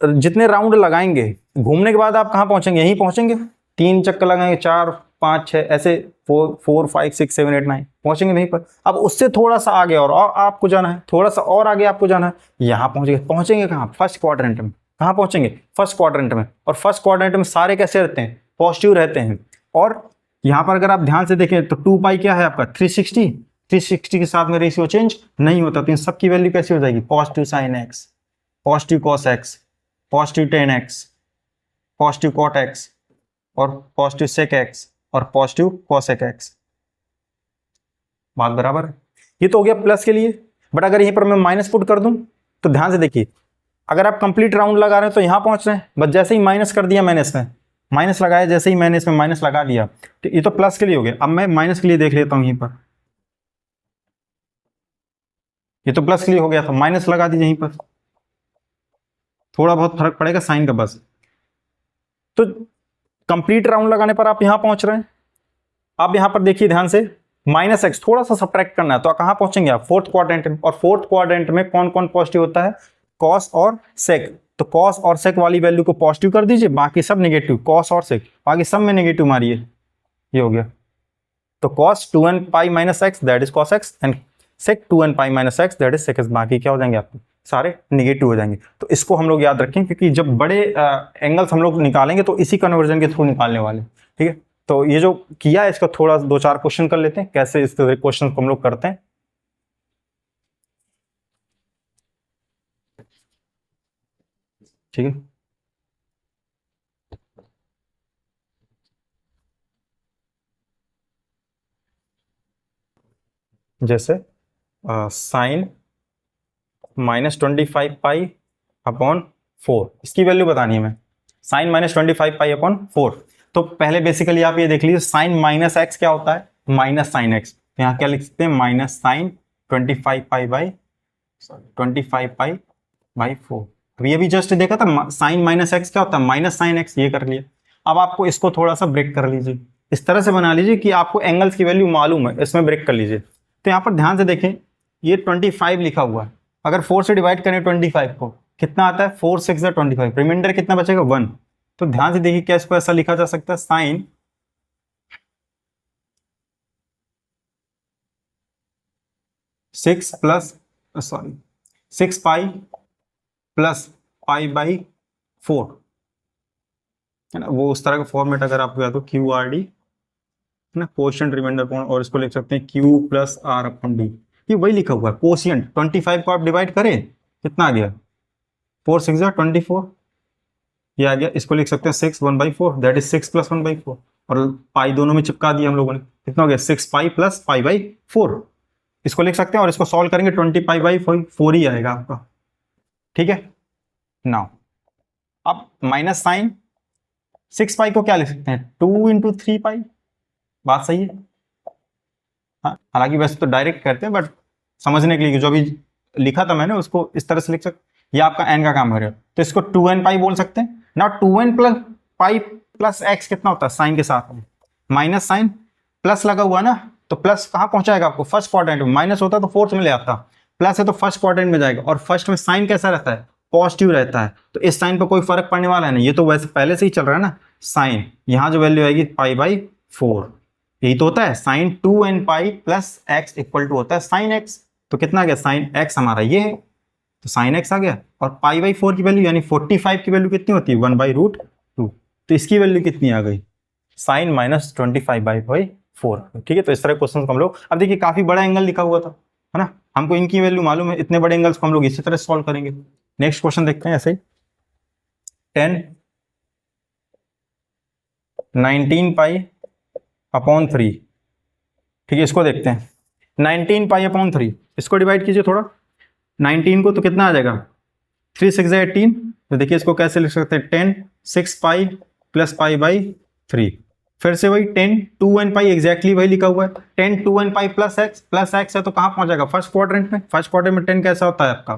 जितने राउंड लगाएंगे, घूमने के बाद आप कहां पहुंचेंगे, यहीं पहुंचेंगे। 3 चक्कर लगाएंगे, 4 5 6 ऐसे 4 5 6 7 8 9 पहुंचेंगे वहीं पर। अब उससे थोड़ा सा आगे और आपको जाना है, थोड़ा सा और आगे आपको जाना है, यहां पहुंचेंगे कहां, फर्स्ट क्वाड्रेंट में। कहां पहुंचेंगे, फर्स्ट क्वाड्रेंट में। और फर्स्ट क्वाड्रेंट में सारे कैसे रहते हैं, पॉजिटिव रहते हैं। और यहां पर अगर आप ध्यान से देखें तो 2 पाई क्या है आपका, 360। 360 के साथ में रेशियो चेंज नहीं होता, तो इन सबकी वैल्यू कैसी हो जाएगी, positive sine x, positive cos x, positive tan x, positive cot x, और पॉजिटिव सेक एक्स, और पॉजिटिव कॉसेक एक्स। बात बराबर है। ये तो हो गया प्लस के लिए। बट अगर यहीं पर मैं माइनस पुट कर दूं, तो ध्यान से देखिए, अगर आप कंप्लीट राउंड लगा रहे हैं तो यहां पहुंच रहे हैं, बस जैसे ही माइनस कर दिया मैंने इसमें, माइनस लगाया, जैसे ही मैंने इसमें माइनस लगा दिया तो ये तो प्लस के लिए हो गया। अब मैं माइनस के लिए देख लेता हूँ, यहीं पर ये तो प्लस के लिए हो गया था, माइनस लगा दीजिए यहीं पर, थोड़ा बहुत फर्क पड़ेगा साइन का बस। तो कंप्लीट राउंड लगाने पर आप यहां पहुंच रहे हैं। आप यहां पर देखिए ध्यान से, माइनस एक्स थोड़ा सा सब्ट्रैक्ट करना है तो कहां पहुंचेंगे आप, फोर्थ क्वाड्रेंट में। और फोर्थ क्वाड्रेंट में कौन कौन पॉजिटिव होता है, कॉस और सेक। तो कॉस और सेक वाली वैल्यू को पॉजिटिव कर दीजिए, बाकी सब नेगेटिव, कॉस और सेक बाकी सब में नेगेटिव मारिए, ये हो गया। तो cos 2n pi minus x that is cos x, and sec 2n pi minus x that is sec x. बाकी क्या हो जाएंगे आपके, सारे निगेटिव हो जाएंगे। तो इसको हम लोग याद रखें, क्योंकि जब बड़े एंगल्स हम लोग निकालेंगे तो इसी कन्वर्जन के थ्रू निकालने वाले, ठीक है। तो ये जो किया है इसका थोड़ा 2-4 क्वेश्चन कर लेते हैं, कैसे इस तरह क्वेश्चन को हम लोग करते हैं। ठीक है, जैसे साइन -25 पाई अपॉन 4, इसकी वैल्यू बतानी है मैं, साइन -25 पाई अपॉन 4। तो पहले बेसिकली आप ये देख लीजिए, साइन माइनस एक्स क्या होता है, माइनस साइन एक्स। यहाँ क्या लिख सकते हैं, minus sine 25 pi by 25 pi by 4। अब ये भी जस्ट देखा था, साइन माइनस एक्स क्या होता है, माइनस साइन एक्स, ये कर लिया। अब आपको इसको थोड़ा सा ब्रेक कर लीजिए, इस तरह से बना लीजिए कि आपको एंगल्स की वैल्यू मालूम है, इसमें ब्रेक कर लीजिए। तो यहाँ पर ध्यान से देखें, ये 25 लिखा हुआ है, अगर 4 से डिवाइड करें 25 को, कितना आता है, 4 6 25, रिमाइंडर कितना बचेगा, 1। तो ध्यान से देखिए, क्या इसको ऐसा लिखा जा सकता है, sine 6 plus 6 pi plus pi by 4, है ना। वो उस तरह का फॉर्मेट अगर आपको याद हो, क्यू आर डी, है ना, कोशिएंट रिमाइंडर अपॉन, और इसको लिख सकते हैं Q plus R upon D. ये वही लिखा हुआ है कोशिएंट। 25 को आप डिवाइड करें, कितना आ गया, 4 6 24, ये आ गया। इसको लिख सकते हैं 6 1/4 दैट इज 6 प्लस 1/4, और पाई दोनों में चिपका दिया हम लोगों ने, कितना हो गया, 6 पाई प्लस पाई बाई 4। इसको लिख सकते हैं, और इसको सॉल्व करेंगे 20 पाई बाई 4 ही आएगा आपका, ठीक है। नाउ अब माइनस साइन 6 पाई को क्या लिख सकते हैं, 2 इंटू 3 पाई, बात सही है। हाँ, हालांकि वैसे तो डायरेक्ट करते हैं, बट समझने के लिए जो भी लिखा था मैंने उसको इस तरह से लिख सकते। ये आपका एन का काम करेगा, तो इसको 2n पाई बोल सकते हैं ना। 2n plus pi plus x कितना होता है, साइन के साथ में माइनस साइन, प्लस लगा हुआ ना, तो प्लस कहाँ पहुंचाएगा आपको, फर्स्ट क्वाड्रेंट में। माइनस होता तो फोर्थ में ले आता, प्लस है तो फर्स्ट क्वाड्रेंट में जाएगा, और फर्स्ट में साइन कैसा रहता है, पॉजिटिव रहता है। तो इस साइन पर कोई फर्क पड़ने वाला है नहीं, ये तो वैसे पहले से ही चल रहा है ना। साइन यहाँ जो वैल्यू आएगी पाई बाई 4, यही तो होता है, sine 2n pi plus x equal to होता है साइन एक्स। तो कितना आ गया, साइन एक्स हमारा ये है, तो साइन एक्स आ गया। और पाई बाई 4 की वैल्यू यानी 45 की वैल्यू कितनी होती है, 1/√2। तो इसकी वैल्यू कितनी आ गई, साइन -25/4। ठीक है, तो इस तरह क्वेश्चन को हम लोग, अब देखिए काफी बड़ा एंगल लिखा हुआ था, है ना, हमको इनकी वैल्यू मालूम है, इतने बड़े एंगल्स को हम लोग इसी तरह सॉल्व करेंगे। नेक्स्ट क्वेश्चन देखते हैं, ऐसे 10 19 पाई अपॉन 3, ठीक है, इसको देखते हैं। 19 पाई अपॉन 3, इसको डिवाइड कीजिए थोड़ा 19 को, तो कितना आ जाएगा, 3 6 18। तो देखिए इसको कैसे लिख सकते हैं, 10 6 पाई प्लस पाई बाई 3। फिर से वही 10 2n पाई, एग्जैक्टली वही लिखा हुआ है, 10 2n पाई प्लस एक्स है, तो कहाँ पहुंच जाएगा, फर्स्ट क्वाड्रेंट में। फर्स्ट क्वाड्रेंट में 10 कैसा होता है आपका,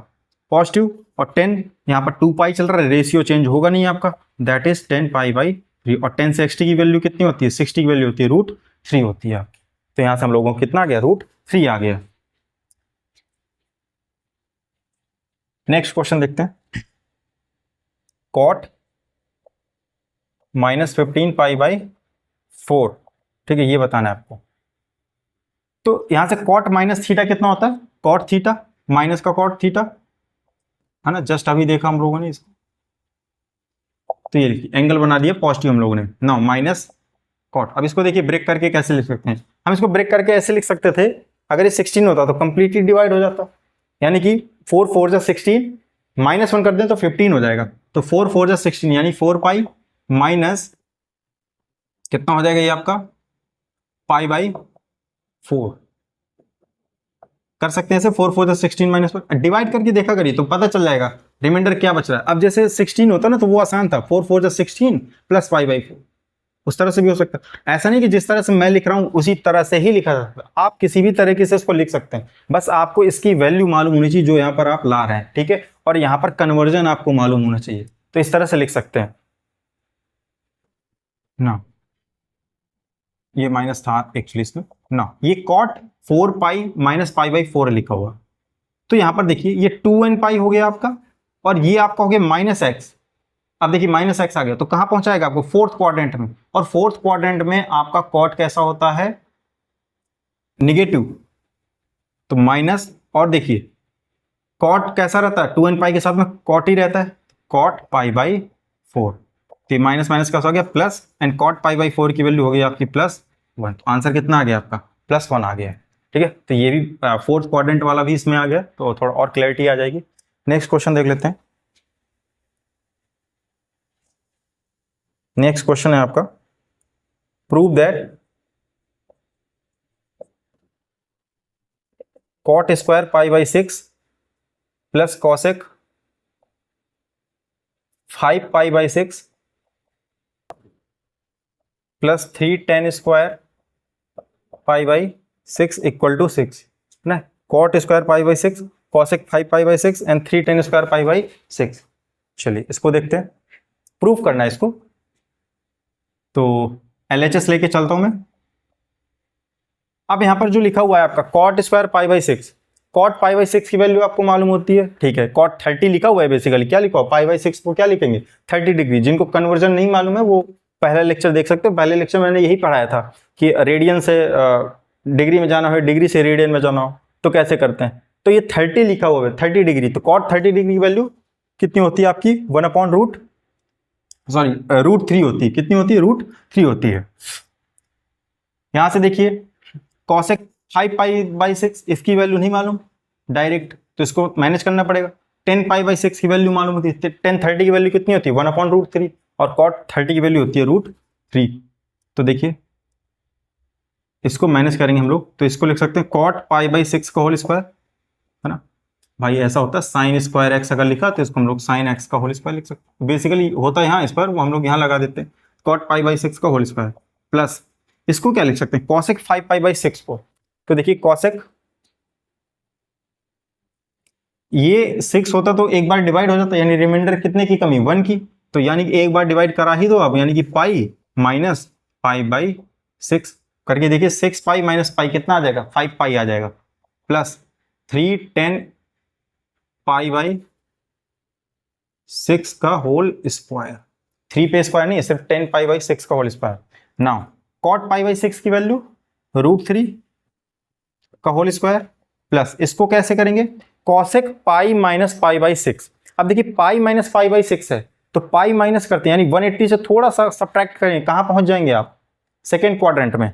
पॉजिटिव, और 10 यहाँ पर 2 पाई चल रहा है, रेशियो चेंज होगा नहीं आपका, दैट इज 10 पाई बाई 3। और 10 से 60 की वैल्यू कितनी होती है, 60 की वैल्यू होती है √3 होती है आपकी। तो यहाँ से हम लोगों को कितना आ गया, √3 आ गया। नेक्स्ट क्वेश्चन देखते हैं, कॉट -15 पाई बाई 4, ठीक है, ये बताना है आपको। तो यहां से कॉट माइनस थीटा कितना होता है, कॉट थीटा माइनस का कॉट थीटा, है ना, जस्ट अभी देखा हम लोगों ने इसको। तो ये देखिए एंगल बना दिया पॉजिटिव हम लोगों ने, नाउ माइनस कॉट। अब इसको देखिए ब्रेक करके कैसे लिख सकते हैं, हम इसको ब्रेक करके ऐसे लिख सकते थे, अगर ये 16 होता तो कंप्लीटली डिवाइड हो जाता, यानी कि 4 4 जा 16, -1 कर दें तो 15 हो जाएगा। तो 4 4 जा 16 यानी 4 पाई माइनस कितना हो जाएगा ये आपका, पाई बाई 4। कर सकते हैं ऐसे 4 4 16 माइनस डिवाइड करके देखा करिए तो पता चल जाएगा रिमाइंडर क्या बच रहा है। अब जैसे 16 होता ना तो वो आसान था, 4 4 16 प्लस 5/4, उस तरह से भी हो सकता है। ऐसा नहीं कि जिस तरह से मैं लिख रहा हूं उसी तरह से ही लिखा जा सकता है, आप किसी भी तरीके से इसको लिख सकते हैं, बस आपको इसकी वैल्यू मालूम होनी चाहिए जो यहाँ पर आप ला रहे हैं, ठीक है, और यहाँ पर कन्वर्जन आपको मालूम होना चाहिए, तो इस तरह से लिख सकते हैं ना। ये माइनस था एक्चुअली इसमें ना, ये कॉट 4 पाई माइनस पाई/4 लिखा हुआ, तो यहां पर देखिए ये 2n पाई हो गया आपका, और ये आपका हो गया माइनस एक्स। अब देखिए माइनस एक्स आ गया तो कहां पहुंचाएगा आपको, फोर्थ क्वाड्रेंट में, और फोर्थ क्वाड्रेंट में आपका कॉट कैसा होता है, निगेटिव, तो माइनस, और देखिए कॉट कैसा रहता है, 2n पाई के साथ में कॉट ही रहता है, कॉट पाई/4, तो माइनस माइनस का हो गया प्लस, एंड कॉट पाई/4 की वैल्यू हो गई आपकी +1, तो आंसर कितना आ गया आपका, +1 आ गया है, ठीक है। तो ये भी फोर्थ क्वाड्रेंट वाला भी इसमें आ गया, तो थोड़ा और क्लैरिटी आ जाएगी। नेक्स्ट क्वेश्चन देख लेते हैं। नेक्स्ट क्वेश्चन है आपका, प्रूव दैट कॉट स्क्वायर पाई/6 प्लस कॉसेक 5 पाई/6 प्लस 3 tan स्क्वायर पाई/6 इक्वल टू 6 ना, कॉट स्क्वायर पाई/6 कॉसेक 5 पाई/6 एंड 3 tan स्क्वायर पाई/6। चलिए इसको देखते हैं, प्रूफ करना है इसको, तो LHS लेके चलता हूं मैं। अब यहां पर जो लिखा हुआ है आपका कॉट स्क्वायर पाई/6, कॉट पाई/6 की वैल्यू आपको मालूम होती है, ठीक है, कॉट 30 लिखा हुआ है, बेसिकली क्या लिखा हुआ पाई/6 को क्या लिखेंगे 30 डिग्री। जिनको कन्वर्जन नहीं मालूम है वो पहला लेक्चर देख सकते हो, पहले लेक्चर मैंने यही पढ़ाया था कि रेडियन से डिग्री में जाना हो, डिग्री से रेडियन में जाना हो तो कैसे करते हैं। तो ये 30 लिखा हुआ है 30 डिग्री, तो कॉट 30 डिग्री की वैल्यू कितनी होती है आपकी, √3 होती है, कितनी होती है, √3 होती है। यहां से देखिए कॉसेक 5 पाई/6 इसकी वैल्यू नहीं मालूम डायरेक्ट, तो इसको मैनेज करना पड़ेगा। 10 पाई/6 की वैल्यू मालूम होती है, 10 30 की वैल्यू कितनी होती है 1/√3, और कॉट 30 की वैल्यू होती है √3। तो देखिए इसको मैनेज करेंगे हम लोग, तो इसको लिख सकते हैं कॉट पाई/6 का होल स्क्वायर, है ना भाई, ऐसा होता है साइन स्क्वायर एक्स अगर लिखा तो इसको हम लोग साइन एक्स का होल स्क्वायर लिख सकते हैं, बेसिकली होता है यहाँ इस पर, वो हम लोग यहाँ लगा देते हैं कॉट पाई/6 का होल स्क्वायर, प्लस इसको क्या लिख सकते हैं कॉसेक 5 पाई/6 को, तो देखिए कॉसेक ये 6 होता तो एक बार डिवाइड हो जाता, यानी रिमाइंडर कितने की कमी 1 की, तो यानी कि एक बार डिवाइड करा ही दो आप, यानी कि पाई माइनस पाई/6 करके देखिए 6 पाई माइनस पाई कितना आ जाएगा 5 पाई आ जाएगा, प्लस 3 10 पाई/6 का होल स्क्वायर, 3 पे स्क्वायर नहीं सिर्फ 10 पाई/6 का होल स्क्वायर। नाउ कॉट पाई/6 की वैल्यू √3 का होल स्क्वायर, प्लस इसको कैसे करेंगे कॉसेक पाई माइनस पाई/6। अब देखिए पाई माइनस पाई/6 है तो पाई माइनस करते हैं, यानी 180 से थोड़ा सा सब्ट्रैक्ट करेंगे, कहां पहुंच जाएंगे आप सेकेंड क्वाड्रेंट में,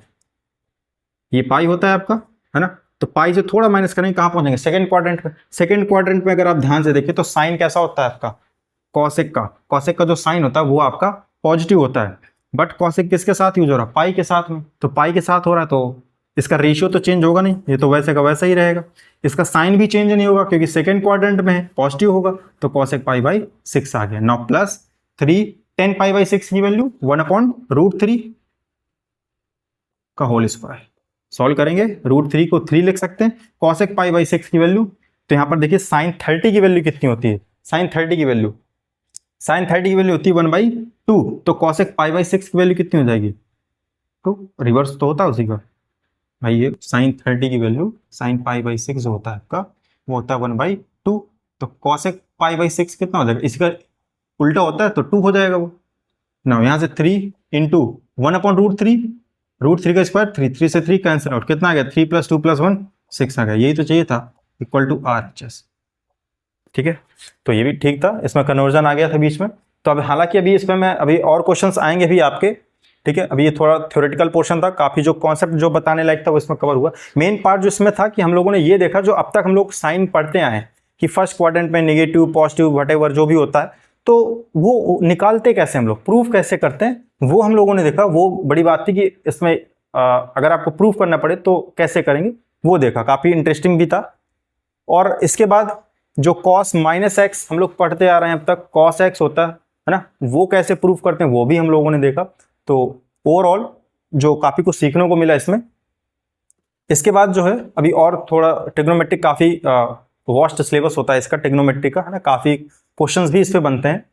ये पाई होता है आपका, है ना, तो पाई से थोड़ा माइनस करेंगे कहां पहुंचेंगे सेकेंड क्वाड्रेंट में। सेकेंड क्वाड्रेंट में अगर आप ध्यान से देखें तो साइन कैसा होता है आपका, कॉसेक का जो साइन होता है वो आपका पॉजिटिव होता है, बट कॉसेक किसके साथ यूज हो रहा है पाई के साथ में, तो पाई के साथ हो रहा है तो इसका रेशियो तो चेंज होगा नहीं, ये तो वैसे का वैसा ही रहेगा, इसका साइन भी चेंज नहीं होगा क्योंकि सेकेंड क्वाड्रेंट में है पॉजिटिव होगा, तो कॉसेक पाई/6 आ गया। नाउ प्लस 3 10 पाई/6 की वैल्यू 1/√3 का होल स्क्वायर, सॉल्व करेंगे √3 को 3 लिख सकते हैं, कॉसेक पाई/6 की वैल्यू, तो यहां पर देखिए साइन 30 की वैल्यू कितनी होती है, साइन 30 की वैल्यू होती है 1/2, तो कॉसेक पाई/6 की वैल्यू कितनी हो जाएगी, तो रिवर्स तो होता है उसी का भाई, ये साइन 30 की वैल्यू साइन पाई/6 जो होता है आपका वो होता है 1/2, तो कॉसेक पाई/6 कितना हो जाएगा, इसका उल्टा होता है तो 2 हो जाएगा वो ना, यहां से 3 इंटू 1/√3 का स्क्वायर 3 से 3 कैंसिल आउट, कितना आ गया 3 + 2 + 1 6 आ गया, यही तो चाहिए था, इक्वल टू RHS, ठीक है। तो ये भी ठीक था, इसमें कन्वर्जन आ गया था बीच में। तो अब हालांकि अभी इसमें मैं अभी और क्वेश्चंस आएंगे भी आपके, ठीक है, अभी ये थोड़ा थ्योरेटिकल पोर्शन था, काफी जो कॉन्सेप्ट जो बताने लायक था वो इसमें कवर हुआ। मेन पार्ट जो इसमें था कि हम लोगों ने ये देखा जो अब तक हम लोग साइन पढ़ते आए हैं कि फर्स्ट क्वाड्रेंट में नेगेटिव पॉजिटिव व्हाटएवर जो भी होता है, तो वो निकालते कैसे हम लोग, प्रूफ कैसे करते हैं, वो हम लोगों ने देखा। वो बड़ी बात थी कि इसमें अगर आपको प्रूफ करना पड़े तो कैसे करेंगे, वो देखा, काफी इंटरेस्टिंग भी था। और इसके बाद जो कॉस माइनस एक्स हम लोग पढ़ते आ रहे हैं अब तक, कॉस एक्स होता है ना, वो कैसे प्रूव करते हैं वो भी हम लोगों ने देखा। तो ओवरऑल जो काफ़ी कुछ सीखने को मिला इसमें। इसके बाद जो है अभी और थोड़ा ट्रिग्नोमेट्रिक काफ़ी वास्ट सिलेबस होता है इसका ट्रिग्नोमेट्रिक का, है ना, काफ़ी क्वेश्चंस भी इस पे बनते हैं।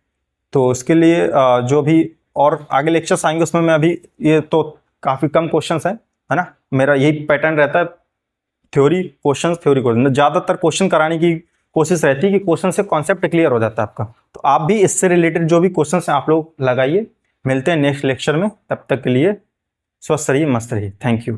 तो इसके लिए जो भी और आगे लेक्चर्स आएंगे उसमें मैं अभी, ये तो काफ़ी कम क्वेश्चंस हैं, है ना, मेरा यही पैटर्न रहता है, थ्योरी क्वेश्चन, ज़्यादातर क्वेश्चन कराने की कोशिश रहती है कि क्वेश्चन से कॉन्सेप्ट क्लियर हो जाता है आपका। तो आप भी इससे रिलेटेड जो भी क्वेश्चंस हैं आप लोग लगाइए। मिलते हैं नेक्स्ट लेक्चर में, तब तक के लिए स्वस्थ रहिए, मस्त रहिए। Thank you.